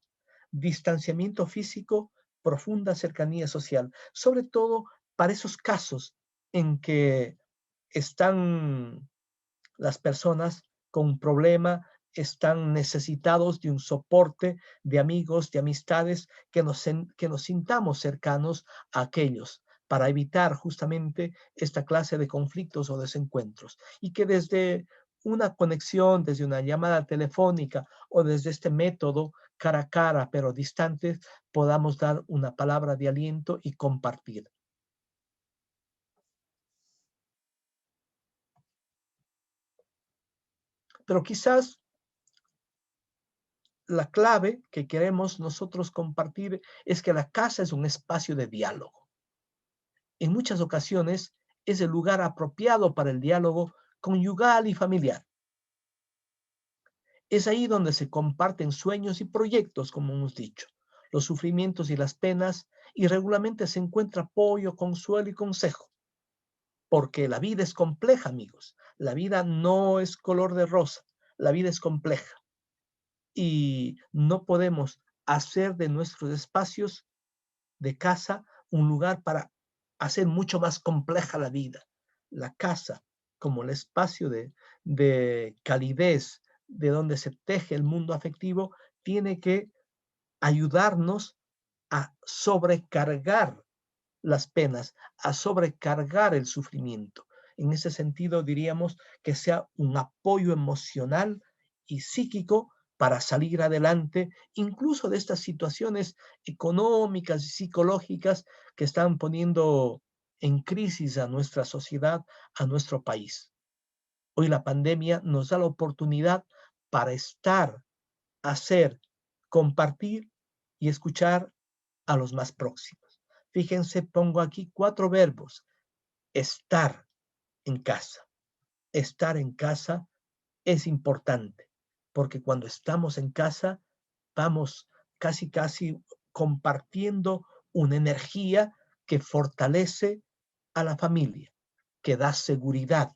Distanciamiento físico, profunda cercanía social. Sobre todo para esos casos en que están las personas con un problema, están necesitados de un soporte de amigos, de amistades, que nos sintamos cercanos a aquellos para evitar justamente esta clase de conflictos o desencuentros. Y que desde una conexión, desde una llamada telefónica o desde este método cara a cara, pero distante, podamos dar una palabra de aliento y compartir. Pero quizás la clave que queremos nosotros compartir es que la casa es un espacio de diálogo. En muchas ocasiones es el lugar apropiado para el diálogo conyugal y familiar. Es ahí donde se comparten sueños y proyectos, como hemos dicho, los sufrimientos y las penas, y regularmente se encuentra apoyo, consuelo y consejo. Porque la vida es compleja, amigos. La vida no es color de rosa. La vida es compleja. Y no podemos hacer de nuestros espacios de casa un lugar para hacer mucho más compleja la vida. La casa, como el espacio de calidez, de donde se teje el mundo afectivo, tiene que ayudarnos a sobrecargar las penas, a sobrecargar el sufrimiento. En ese sentido, diríamos que sea un apoyo emocional y psíquico para salir adelante, incluso de estas situaciones económicas y psicológicas que están poniendo en crisis a nuestra sociedad, a nuestro país. Hoy la pandemia nos da la oportunidad para estar, hacer, compartir y escuchar a los más próximos. Fíjense, pongo aquí 4 verbos. Estar en casa. Estar en casa es importante, porque cuando estamos en casa vamos casi compartiendo una energía que fortalece a la familia, que da seguridad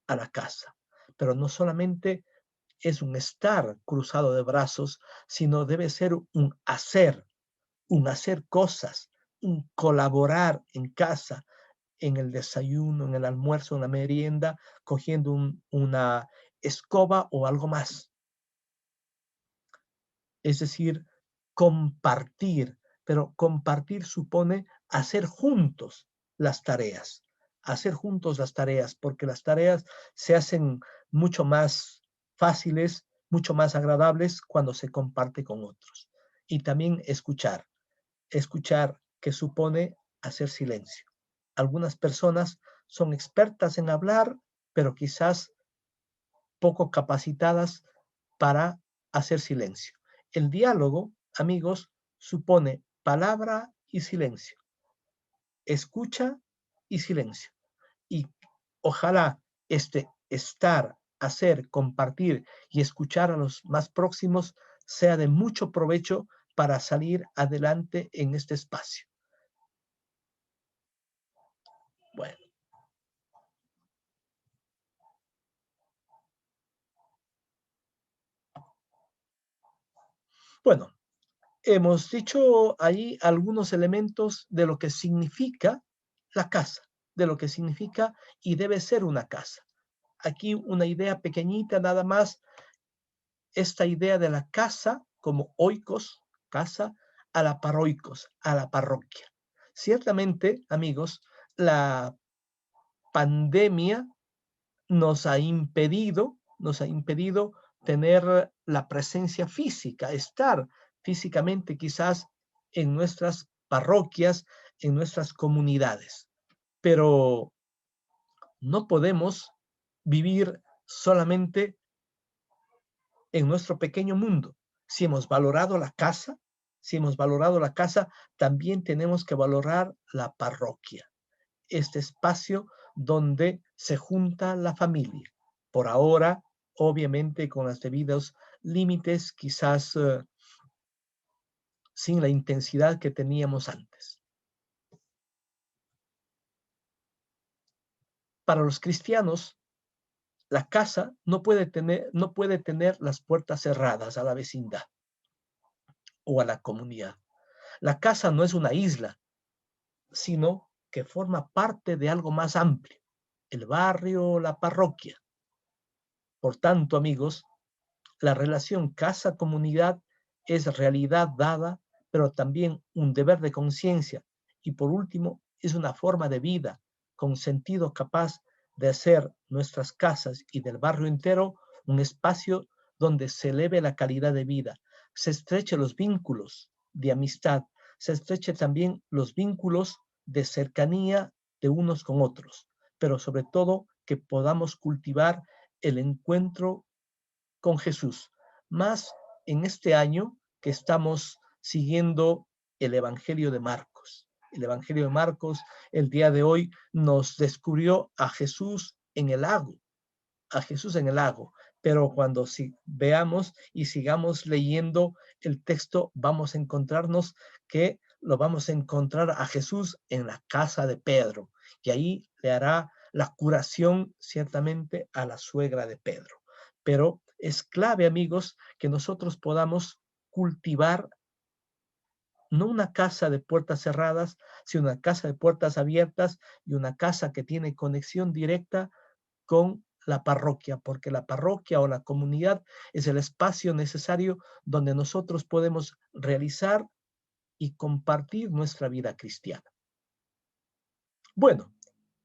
a la casa. Pero no solamente es un estar cruzado de brazos, sino debe ser un hacer cosas, un colaborar en casa, en el desayuno, en el almuerzo, en la merienda, cogiendo una escoba o algo más. Es decir, compartir, pero compartir supone hacer juntos las tareas, hacer juntos las tareas, porque las tareas se hacen mucho más fáciles, mucho más agradables cuando se comparte con otros. Y también escuchar que supone hacer silencio. Algunas personas son expertas en hablar, pero quizás poco capacitadas para hacer silencio. El diálogo, amigos, supone palabra y silencio, escucha y silencio. Y ojalá este estar, hacer, compartir y escuchar a los más próximos sea de mucho provecho para salir adelante en este espacio. Bueno, bueno, hemos dicho ahí algunos elementos de lo que significa la casa, de lo que significa y debe ser una casa. Aquí una idea pequeñita nada más, esta idea de la casa como oikos, casa, a la paroikos, a la parroquia. Ciertamente, amigos, la pandemia nos ha impedido tener la presencia física, estar físicamente quizás en nuestras parroquias, en nuestras comunidades. Pero no podemos vivir solamente en nuestro pequeño mundo. Si hemos valorado la casa, también tenemos que valorar la parroquia, este espacio donde se junta la familia. Por ahora, obviamente con los debidos límites, quizás sin la intensidad que teníamos antes. Para los cristianos, la casa no puede tener las puertas cerradas a la vecindad o a la comunidad. La casa no es una isla, sino que forma parte de algo más amplio, el barrio, la parroquia. Por tanto, amigos, la relación casa-comunidad es realidad dada, pero también un deber de conciencia. Y por último, es una forma de vida con sentido capaz de hacer nuestras casas y del barrio entero un espacio donde se eleve la calidad de vida, se estrechen los vínculos de amistad, se estrechen también los vínculos de cercanía de unos con otros, pero sobre todo que podamos cultivar el encuentro con Jesús, más en este año que estamos siguiendo el Evangelio de Marcos. El Evangelio de Marcos, el día de hoy, nos descubrió a Jesús en el lago, pero cuando veamos y sigamos leyendo el texto, vamos a encontrarnos que lo vamos a encontrar a Jesús en la casa de Pedro, y ahí le hará la curación ciertamente a la suegra de Pedro. Pero es clave, amigos, que nosotros podamos cultivar no una casa de puertas cerradas, sino una casa de puertas abiertas y una casa que tiene conexión directa con la parroquia, porque la parroquia o la comunidad es el espacio necesario donde nosotros podemos realizar y compartir nuestra vida cristiana. Bueno,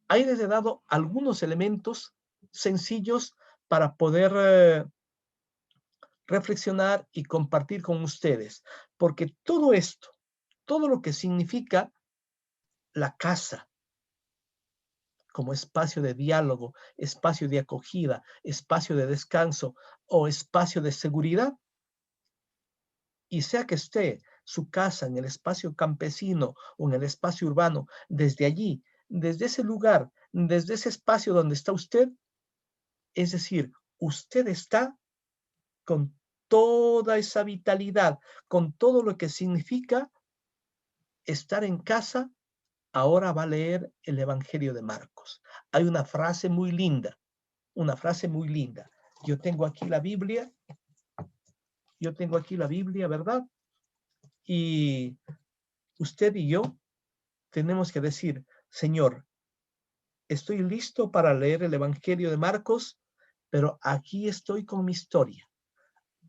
ahí les he dado algunos elementos sencillos para poder reflexionar y compartir con ustedes, porque todo esto, todo lo que significa la casa como espacio de diálogo, espacio de acogida, espacio de descanso o espacio de seguridad, y sea que esté su casa en el espacio campesino o en el espacio urbano, desde allí, desde ese lugar, desde ese espacio donde está usted, es decir, usted está con toda esa vitalidad, con todo lo que significa estar en casa. Ahora va a leer el Evangelio de Marcos. Hay una frase muy linda, Yo tengo aquí la Biblia, ¿verdad? Y usted y yo tenemos que decir, Señor, estoy listo para leer el Evangelio de Marcos, pero aquí estoy con mi historia.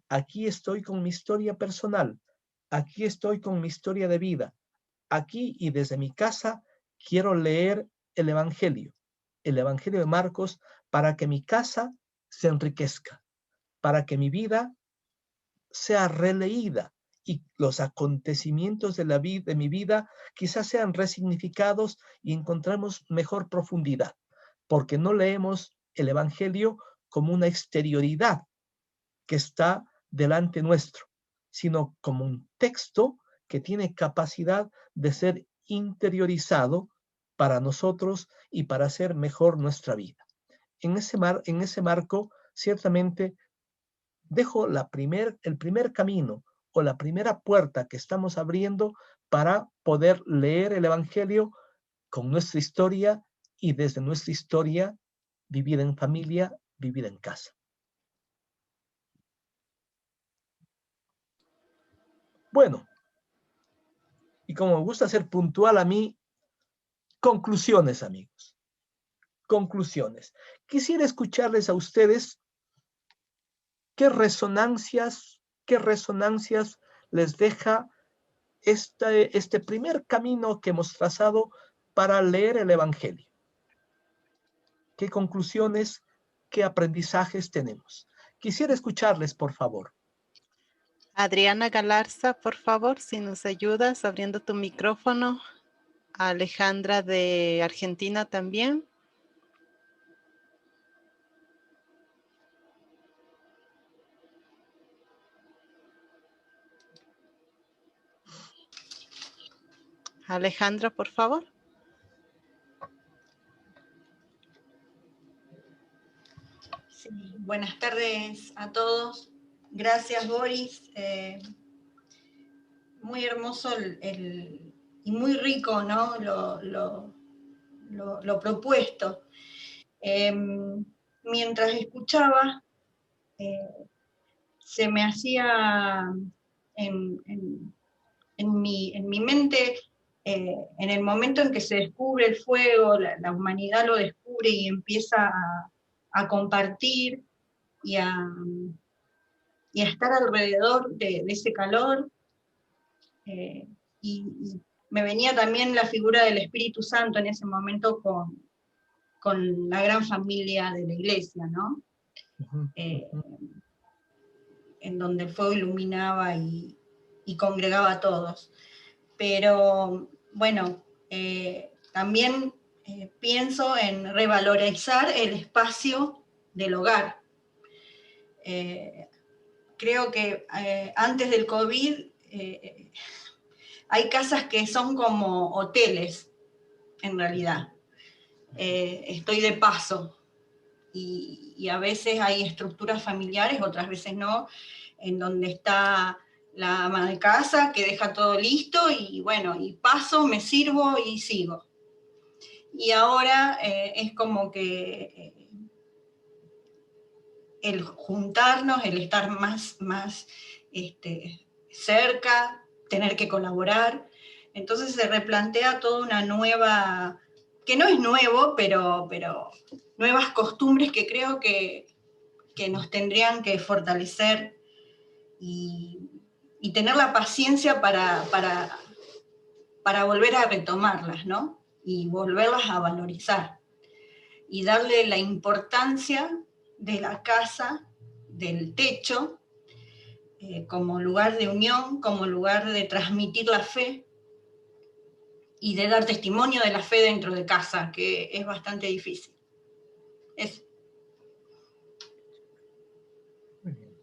Aquí estoy con mi historia personal. Aquí estoy con mi historia de vida. Aquí y desde mi casa quiero leer el Evangelio de Marcos, para que mi casa se enriquezca, para que mi vida sea releída y los acontecimientos de mi vida quizás sean resignificados y encontramos mejor profundidad, porque no leemos el Evangelio como una exterioridad que está delante nuestro, sino como un texto que tiene capacidad de ser interiorizado para nosotros y para hacer mejor nuestra vida. En ese marco, ciertamente, dejo el primer camino o la primera puerta que estamos abriendo para poder leer el Evangelio con nuestra historia y desde nuestra historia vivir en familia, vivir en casa. Bueno, y como me gusta ser puntual a mí, conclusiones, amigos. Conclusiones. Quisiera escucharles a ustedes qué resonancias les deja este primer camino que hemos trazado para leer el Evangelio. ¿Qué conclusiones, qué aprendizajes tenemos? Quisiera escucharles, por favor. Adriana Galarza, por favor, si nos ayudas abriendo tu micrófono. Alejandra de Argentina también. Alejandra, por favor. Sí, buenas tardes a todos. Gracias, Boris. Muy hermoso y muy rico, ¿no? Lo propuesto. Mientras escuchaba, se me hacía en mi mente, en el momento en que se descubre el fuego, la humanidad lo descubre y empieza a compartir y a estar alrededor de ese calor, y me venía también la figura del Espíritu Santo en ese momento con la gran familia de la iglesia, ¿no? En donde el fuego iluminaba y congregaba a todos. Pero bueno, también pienso en revalorizar el espacio del hogar. Creo que antes del COVID hay casas que son como hoteles, en realidad. Estoy de paso y a veces hay estructuras familiares, otras veces no, en donde está la ama de casa que deja todo listo y bueno, y paso, me sirvo y sigo. Y ahora es como que el juntarnos, el estar más cerca, tener que colaborar, entonces se replantea toda una nueva, que no es nuevo, pero nuevas costumbres que creo que nos tendrían que fortalecer y tener la paciencia para volver a retomarlas, ¿no? Y volverlas a valorizar. Y darle la importancia de la casa, del techo, como lugar de unión, como lugar de transmitir la fe y de dar testimonio de la fe dentro de casa, que es bastante difícil. Eso. Muy bien.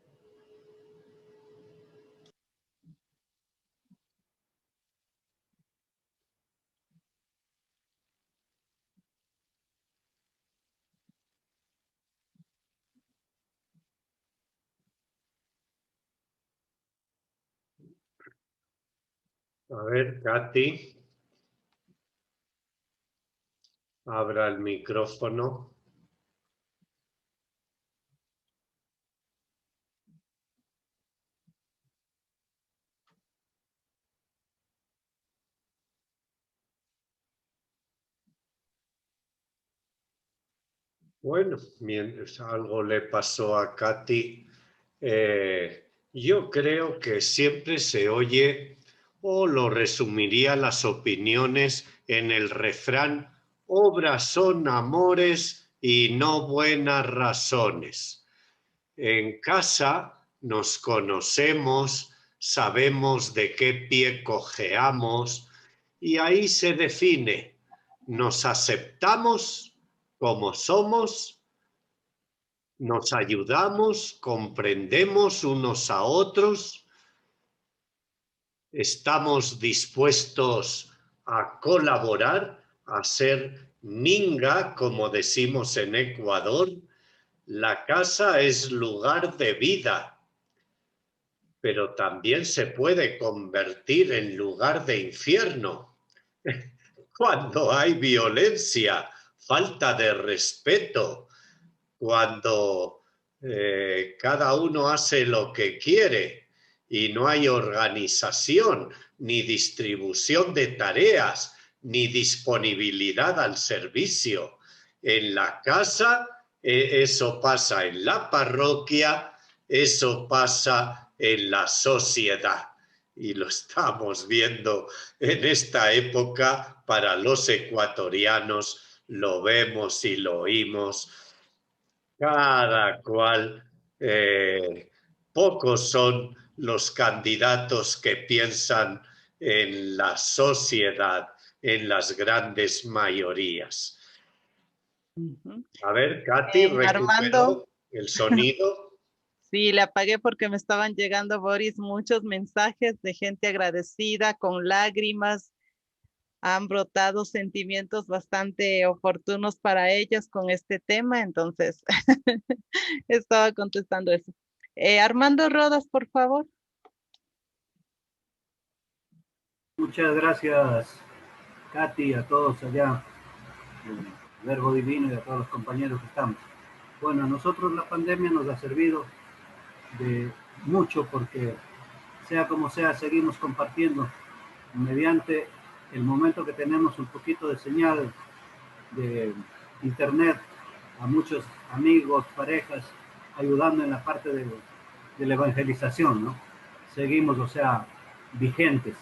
A ver, Katy, abra el micrófono. Bueno, mientras algo le pasó a Katy, yo creo que siempre se oye, o lo resumiría las opiniones en el refrán: obras son amores y no buenas razones. En casa nos conocemos, sabemos de qué pie cojeamos y ahí se define. Nos aceptamos como somos, nos ayudamos, comprendemos unos a otros, estamos dispuestos a colaborar, a ser minga, como decimos en Ecuador. La casa es lugar de vida, pero también se puede convertir en lugar de infierno cuando hay violencia, falta de respeto, cuando cada uno hace lo que quiere y no hay organización, ni distribución de tareas, ni disponibilidad al servicio. En la casa, eso pasa en la parroquia, eso pasa en la sociedad. Y lo estamos viendo en esta época para los ecuatorianos, lo vemos y lo oímos. Cada cual, pocos son los candidatos que piensan en la sociedad, en las grandes mayorías. A ver, Katy, Armando. recuperó el sonido. Sí, le apagué porque me estaban llegando, Boris, muchos mensajes de gente agradecida, con lágrimas. Han brotado sentimientos bastante oportunos para ellas con este tema, entonces estaba contestando eso. Armando Rodas, por favor. Muchas gracias, Katy, a todos allá, el Verbo Divino y a todos los compañeros que estamos. Bueno, a nosotros la pandemia nos ha servido de mucho porque, sea como sea, seguimos compartiendo mediante el momento que tenemos un poquito de señal de internet a muchos amigos, parejas, ayudando en la parte de la evangelización, ¿no? Seguimos, o sea, vigentes.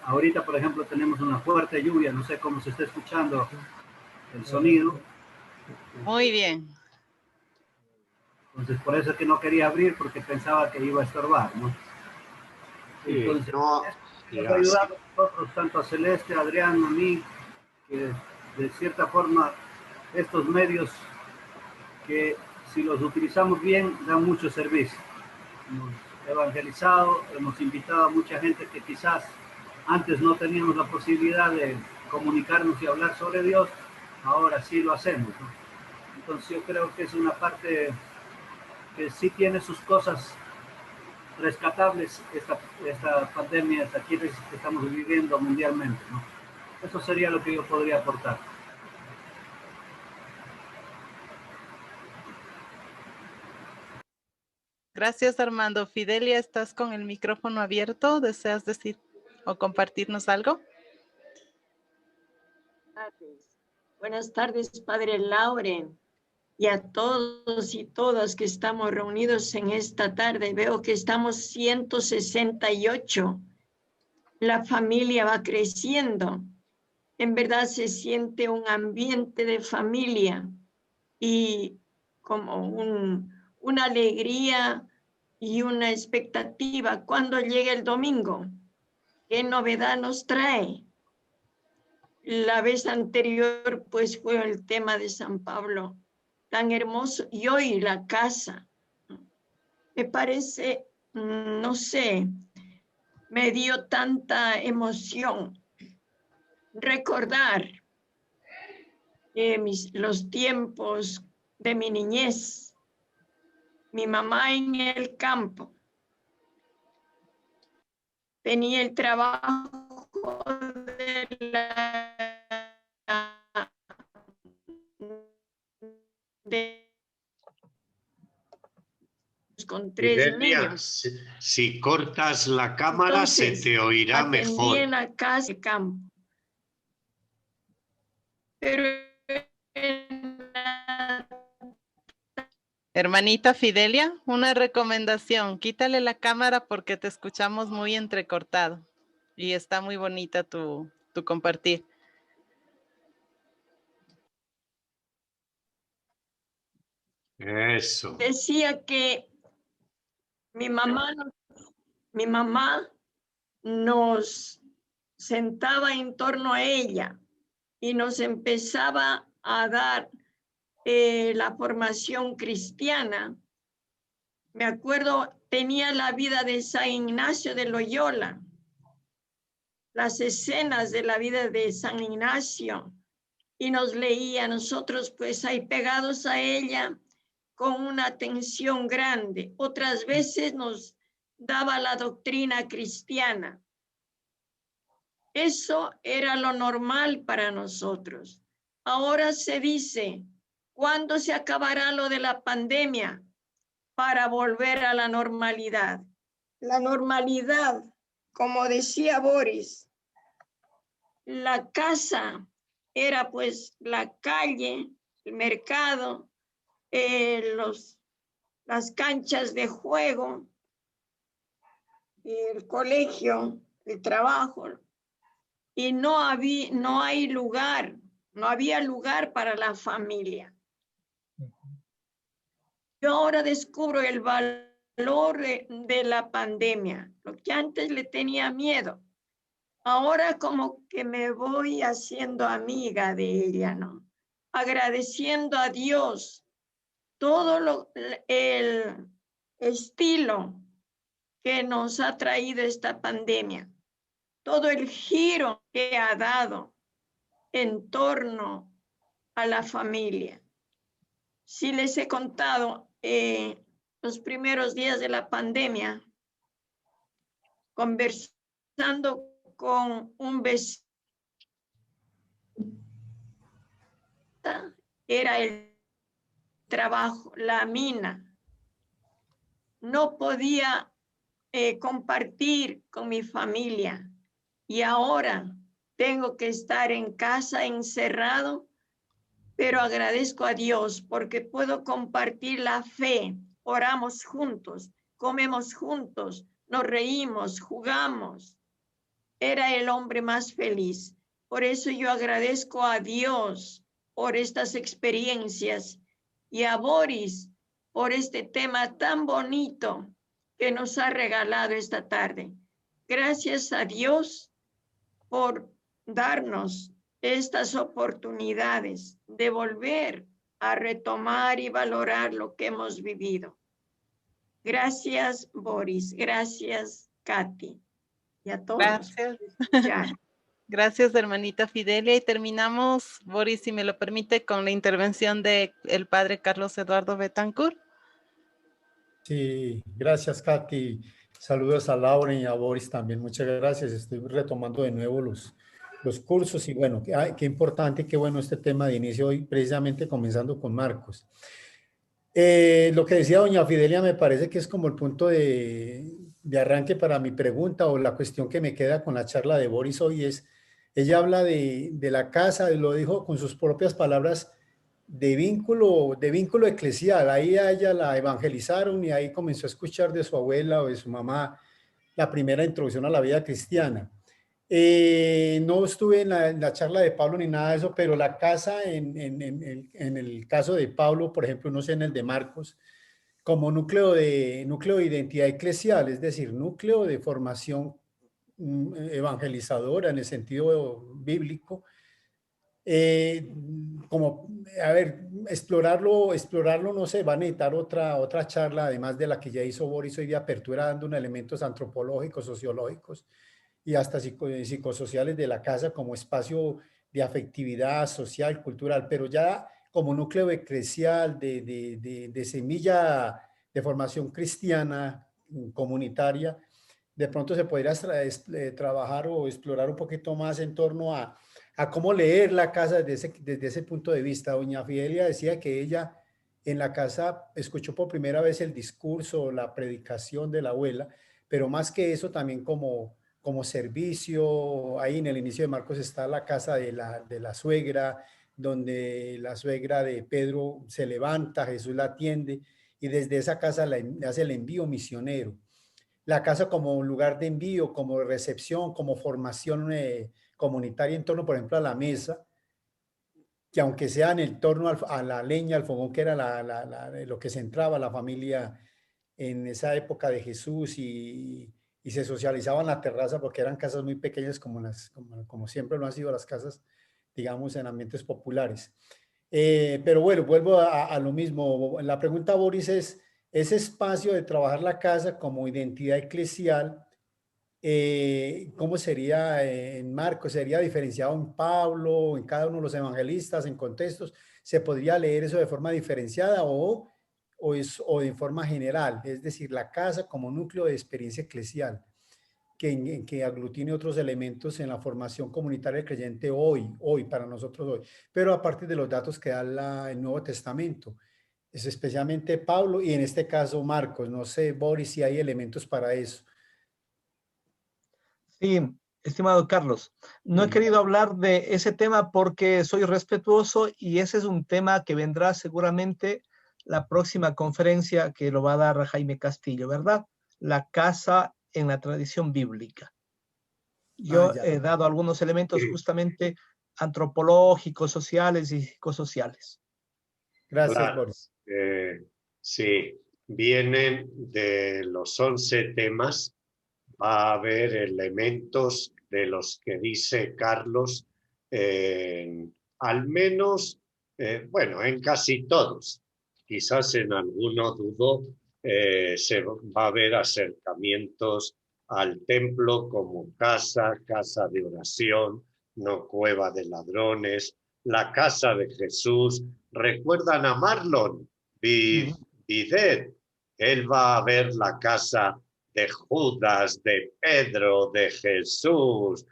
Ahorita, por ejemplo, tenemos una fuerte lluvia, no sé cómo se está escuchando el sonido. Muy bien. Entonces, por eso es que no quería abrir, porque pensaba que iba a estorbar, ¿no? Entonces, No, nos ha ayudado a nosotros, tanto a Celeste, a Adrián, a mí, que de cierta forma estos medios que si los utilizamos bien dan mucho servicio. Hemos evangelizado, hemos invitado a mucha gente que quizás antes no teníamos la posibilidad de comunicarnos y hablar sobre Dios, ahora sí lo hacemos, ¿no? Entonces yo creo que es una parte que sí tiene sus cosas rescatables, esta pandemia, esta crisis que estamos viviendo mundialmente, ¿no? Eso sería lo que yo podría aportar. Gracias, Armando. Fidelia, ¿estás con el micrófono abierto? ¿Deseas decir o compartirnos algo? Buenas tardes, Padre Lauren, y a todos y todas que estamos reunidos en esta tarde. Veo que estamos 168. La familia va creciendo. En verdad se siente un ambiente de familia y como una alegría y una expectativa. ¿Cuándo llega el domingo? ¿Qué novedad nos trae? La vez anterior, pues, fue el tema de San Pablo, tan hermoso, y hoy la casa. Me parece, no sé, me dio tanta emoción recordar los tiempos de mi niñez, mi mamá en el campo. Tenía el trabajo con 3 niños. Si cortas la cámara, entonces, se te oirá mejor. En la casa de campo. Pero Hermanita Fidelia, una recomendación, quítale la cámara porque te escuchamos muy entrecortado y está muy bonita tu compartir. Eso. Decía que mi mamá nos sentaba en torno a ella y nos empezaba a dar la formación cristiana. Me acuerdo, tenía la vida de San Ignacio de Loyola, las escenas de la vida de San Ignacio, y nos leía, nosotros pues ahí pegados a ella con una atención grande. Otras veces nos daba la doctrina cristiana. Eso era lo normal para nosotros. Ahora se dice, ¿cuándo se acabará lo de la pandemia para volver a la normalidad? La normalidad, como decía Boris, la casa era pues la calle, el mercado, las canchas de juego, el colegio, el trabajo, y no había lugar para la familia. Yo ahora descubro el valor valor de la pandemia, lo que antes le tenía miedo. Ahora como que me voy haciendo amiga de ella, ¿no? Agradeciendo a Dios todo el estilo que nos ha traído esta pandemia, todo el giro que ha dado en torno a la familia. Si les he contado, los primeros días de la pandemia, conversando con un vecino, era el trabajo, la mina. No podía compartir con mi familia y ahora tengo que estar en casa encerrado, pero agradezco a Dios porque puedo compartir la fe. Oramos juntos, comemos juntos, nos reímos, jugamos. Era el hombre más feliz. Por eso yo agradezco a Dios por estas experiencias y a Boris por este tema tan bonito que nos ha regalado esta tarde. Gracias a Dios por darnos estas oportunidades de volver a retomar y valorar lo que hemos vivido. Gracias, Boris. Gracias, Katy. Y a todos. Gracias. Gracias, hermanita Fidelia. Y terminamos, Boris, si me lo permite, con la intervención del padre Carlos Eduardo Betancourt. Sí, gracias, Katy. Saludos a Laura y a Boris también. Muchas gracias. Estoy retomando de nuevo los cursos y bueno, qué importante, qué bueno este tema de inicio hoy, precisamente comenzando con Marcos. Lo que decía doña Fidelia me parece que es como el punto de arranque para mi pregunta o la cuestión que me queda con la charla de Boris hoy es, ella habla de la casa, lo dijo con sus propias palabras, de vínculo eclesial. Ahí a ella la evangelizaron y ahí comenzó a escuchar de su abuela o de su mamá la primera introducción a la vida cristiana. No estuve en la charla de Pablo ni nada de eso, pero la casa en el caso de Pablo, por ejemplo, no sé, en el de Marcos, como núcleo de identidad eclesial, es decir, núcleo de formación evangelizadora en el sentido bíblico, como, a ver, explorarlo, no sé, va a necesitar otra charla, además de la que ya hizo Boris hoy de apertura, dando unos elementos antropológicos, sociológicos y hasta psicosociales de la casa como espacio de afectividad social, cultural, pero ya como núcleo eclesial de semilla de formación cristiana, comunitaria, de pronto se podría trabajar o explorar un poquito más en torno a cómo leer la casa desde ese punto de vista. Doña Fidelia decía que ella en la casa escuchó por primera vez el discurso, la predicación de la abuela, pero más que eso también como servicio. Ahí en el inicio de Marcos está la casa de la suegra, donde la suegra de Pedro se levanta, Jesús la atiende y desde esa casa le hace el envío misionero. La casa como un lugar de envío, como recepción, como formación comunitaria en torno, por ejemplo, a la mesa, que aunque sea en torno a la leña, al fogón, que era lo que centraba la familia en esa época de Jesús y se socializaba en la terraza porque eran casas muy pequeñas como siempre lo han sido las casas, digamos, en ambientes populares. Pero bueno, vuelvo a lo mismo. La pregunta, Boris, es ese espacio de trabajar la casa como identidad eclesial, ¿cómo sería en Marcos? ¿Sería diferenciado en Pablo, en cada uno de los evangelistas, en contextos? ¿Se podría leer eso de forma diferenciada o de forma general? Es decir, la casa como núcleo de experiencia eclesial, que aglutine otros elementos en la formación comunitaria del creyente hoy, para nosotros hoy, pero a partir de los datos que da el Nuevo Testamento. Es especialmente Pablo y en este caso Marcos. No sé, Boris, si hay elementos para eso. Sí, estimado Carlos, no he querido hablar de ese tema porque soy respetuoso y ese es un tema que vendrá seguramente la próxima conferencia que lo va a dar Jaime Castillo, ¿verdad? La casa en la tradición bíblica. Yo he dado algunos elementos justamente antropológicos, sociales y psicosociales. Gracias, Claro. Boris. Sí, vienen de los 11 temas. Va a haber elementos de los que dice Carlos, al menos, bueno, en casi todos. Quizás en alguno dudo, se va a ver acercamientos al templo como casa, casa de oración, no cueva de ladrones, la casa de Jesús. ¿Recuerdan a Marlon Bidet? Él va a ver la casa de Judas, de Pedro, de Jesús,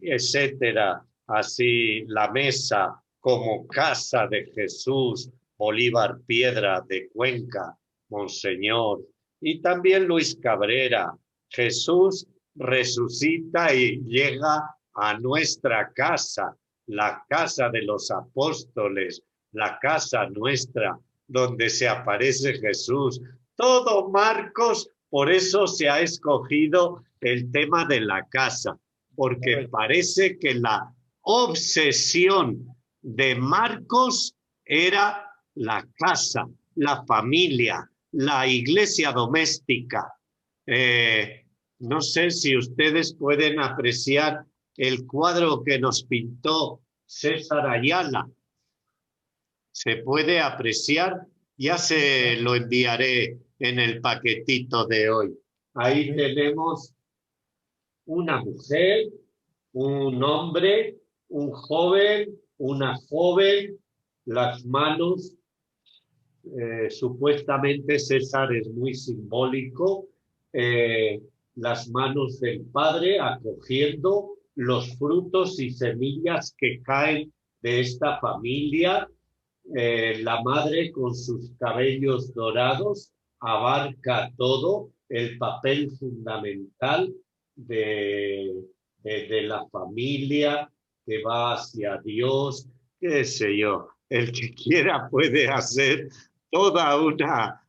etcétera. Así la mesa como casa de Jesús, Bolívar Piedra de Cuenca, Monseñor. Y también Luis Cabrera. Jesús resucita y llega a nuestra casa, la casa de los apóstoles, la casa nuestra, donde se aparece Jesús. Todo Marcos, por eso se ha escogido el tema de la casa, porque parece que la obsesión de Marcos era la casa, la familia, la iglesia doméstica. No sé si ustedes pueden apreciar el cuadro que nos pintó César Ayala. ¿Se puede apreciar? Ya se lo enviaré en el paquetito de hoy. Ahí tenemos una mujer, un hombre, un joven, una joven, las manos. Supuestamente César es muy simbólico. Las manos del Padre acogiendo los frutos y semillas que caen de esta familia. La madre con sus cabellos dorados abarca todo el papel fundamental de la familia que va hacia Dios, qué sé yo. El que quiera puede hacer toda una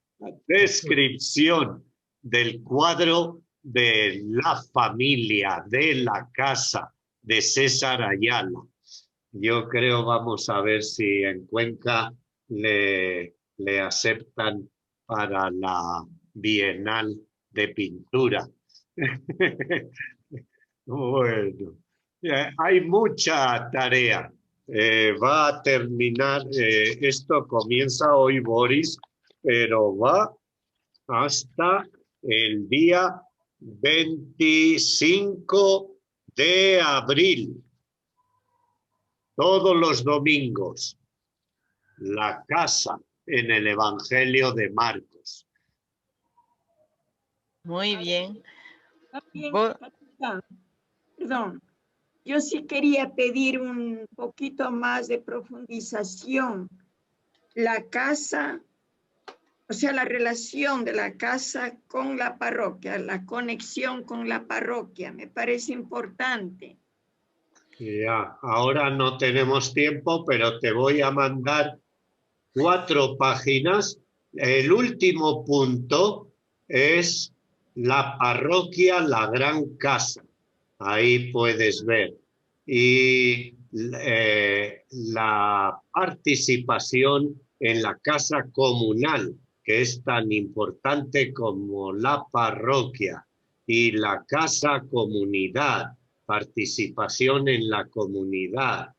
descripción del cuadro de la familia, de la casa de César Ayala. Yo creo, vamos a ver si en Cuenca le aceptan para la Bienal de Pintura. Bueno, hay mucha tarea. Va a terminar, esto comienza hoy, Boris, pero va hasta el día 25 de abril. Todos los domingos, la casa en el Evangelio de Marcos. Muy bien. Perdón, yo sí quería pedir un poquito más de profundización. La casa, o sea, la relación de la casa con la parroquia, la conexión con la parroquia, me parece importante. Ya, ahora no tenemos tiempo, pero te voy a mandar 4 páginas. El último punto es la parroquia, la gran casa. Ahí puedes ver. Y la participación en la casa comunal, que es tan importante como la parroquia, y la casa comunidad, participación en la comunidad,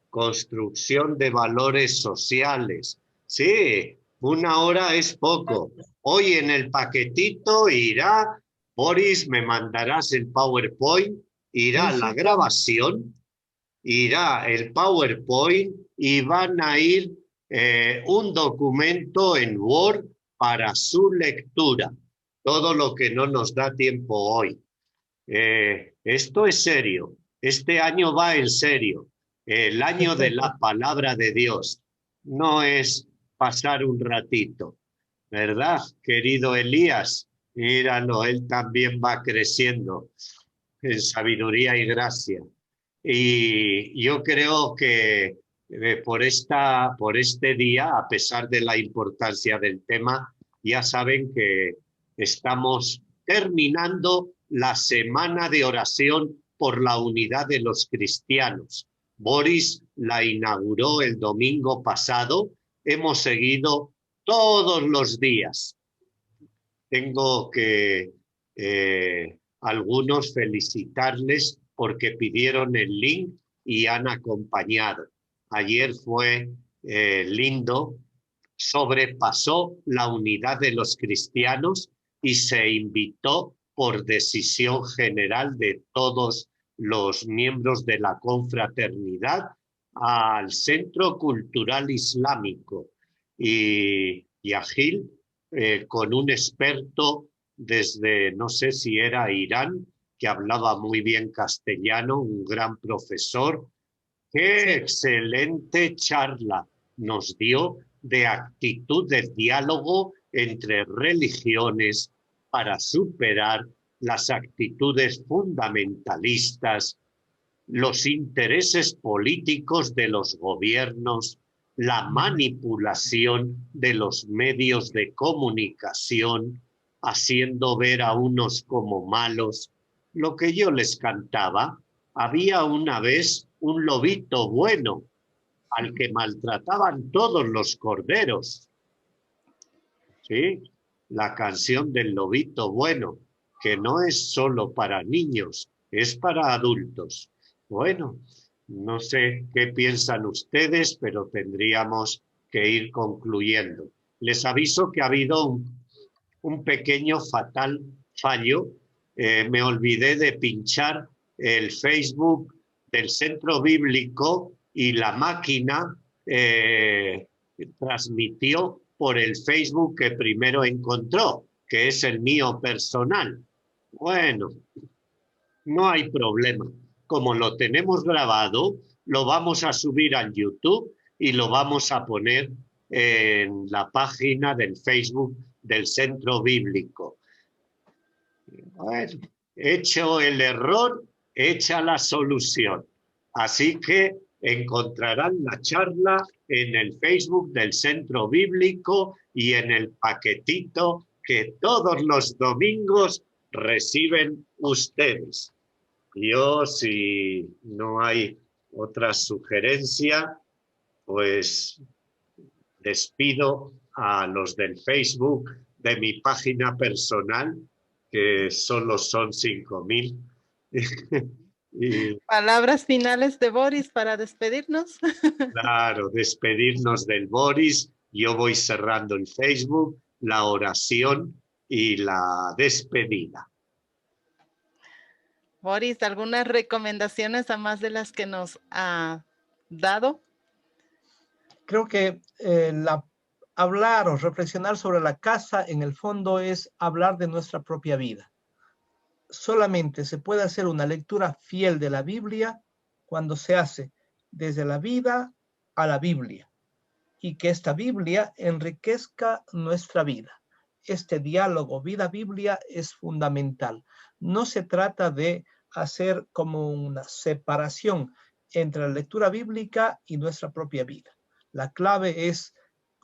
construcción de valores sociales. Sí, 1 hora es poco. Hoy en el paquetito irá, Boris, me mandarás el PowerPoint, irá la grabación, irá el PowerPoint y van a ir un documento en Word para su lectura. Todo lo que no nos da tiempo hoy. Esto es serio. Este año va en serio. El año de la palabra de Dios. No es pasar un ratito. ¿Verdad, querido Elías? Míralo, él también va creciendo en sabiduría y gracia. Y yo creo que por este día, a pesar de la importancia del tema, ya saben que estamos terminando la semana de oración por la unidad de los cristianos. Boris la inauguró el domingo pasado. Hemos seguido todos los días. Tengo que algunos felicitarles porque pidieron el link y han acompañado. Ayer fue lindo, sobrepasó la unidad de los cristianos y se invitó por decisión general de todos los miembros de la confraternidad al Centro Cultural Islámico y a Gil con un experto desde, no sé si era Irán, que hablaba muy bien castellano, un gran profesor. ¡Qué excelente charla nos dio de actitud de diálogo entre religiones para superar las actitudes fundamentalistas, los intereses políticos de los gobiernos, la manipulación de los medios de comunicación, haciendo ver a unos como malos. Lo que yo les cantaba, había una vez un lobito bueno al que maltrataban todos los corderos. ¿Sí? La canción del lobito bueno, que no es solo para niños, es para adultos. Bueno, no sé qué piensan ustedes, pero tendríamos que ir concluyendo. Les aviso que ha habido un pequeño fatal fallo. Me olvidé de pinchar el Facebook del Centro Bíblico y la máquina transmitió por el Facebook que primero encontró, que es el mío personal. Bueno, no hay problema. Como lo tenemos grabado, lo vamos a subir a YouTube y lo vamos a poner en la página del Facebook del Centro Bíblico. Bueno, hecho el error, hecha la solución. Así que encontrarán la charla en el Facebook del Centro Bíblico y en el paquetito que todos los domingos reciben ustedes. Yo, si no hay otra sugerencia, pues despido a los del Facebook de mi página personal, que solo son 5,000. Palabras finales de Boris para despedirnos. Claro, despedirnos del Boris. Yo voy cerrando el Facebook, la oración y la despedida. Boris, ¿algunas recomendaciones a más de las que nos ha dado? Creo que hablar o reflexionar sobre la casa en el fondo es hablar de nuestra propia vida. Solamente se puede hacer una lectura fiel de la Biblia cuando se hace desde la vida a la Biblia y que esta Biblia enriquezca nuestra vida. Este diálogo vida-Biblia es fundamental. No se trata de hacer como una separación entre la lectura bíblica y nuestra propia vida. La clave es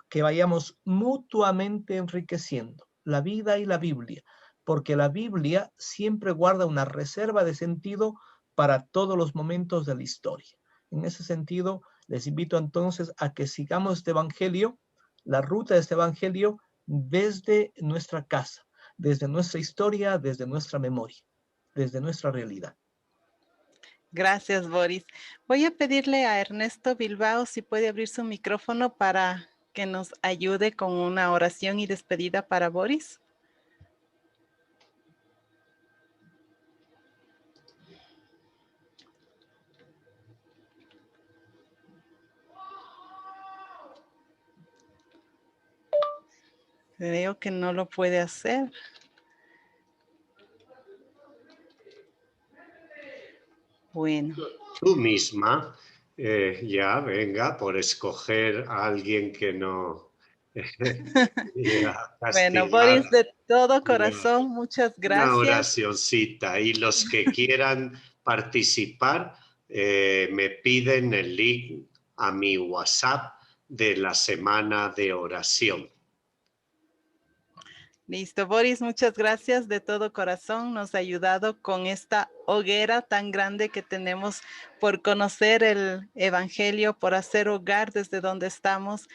que vayamos mutuamente enriqueciendo la vida y la Biblia, porque la Biblia siempre guarda una reserva de sentido para todos los momentos de la historia. En ese sentido, les invito entonces a que sigamos este evangelio, la ruta de este evangelio, desde nuestra casa, desde nuestra historia, desde nuestra memoria, desde nuestra realidad. Gracias, Boris. Voy a pedirle a Ernesto Bilbao si puede abrir su micrófono para que nos ayude con una oración y despedida para Boris. Creo que no lo puede hacer. Bueno. Tú misma, ya venga, por escoger a alguien que no... Bueno, Boris, de todo corazón, muchas gracias. Una oracioncita. Y los que quieran participar, me piden el link a mi WhatsApp de la semana de oración. Listo, Boris, muchas gracias de todo corazón. Nos ha ayudado con esta hoguera tan grande que tenemos por conocer el Evangelio, por hacer hogar desde donde estamos.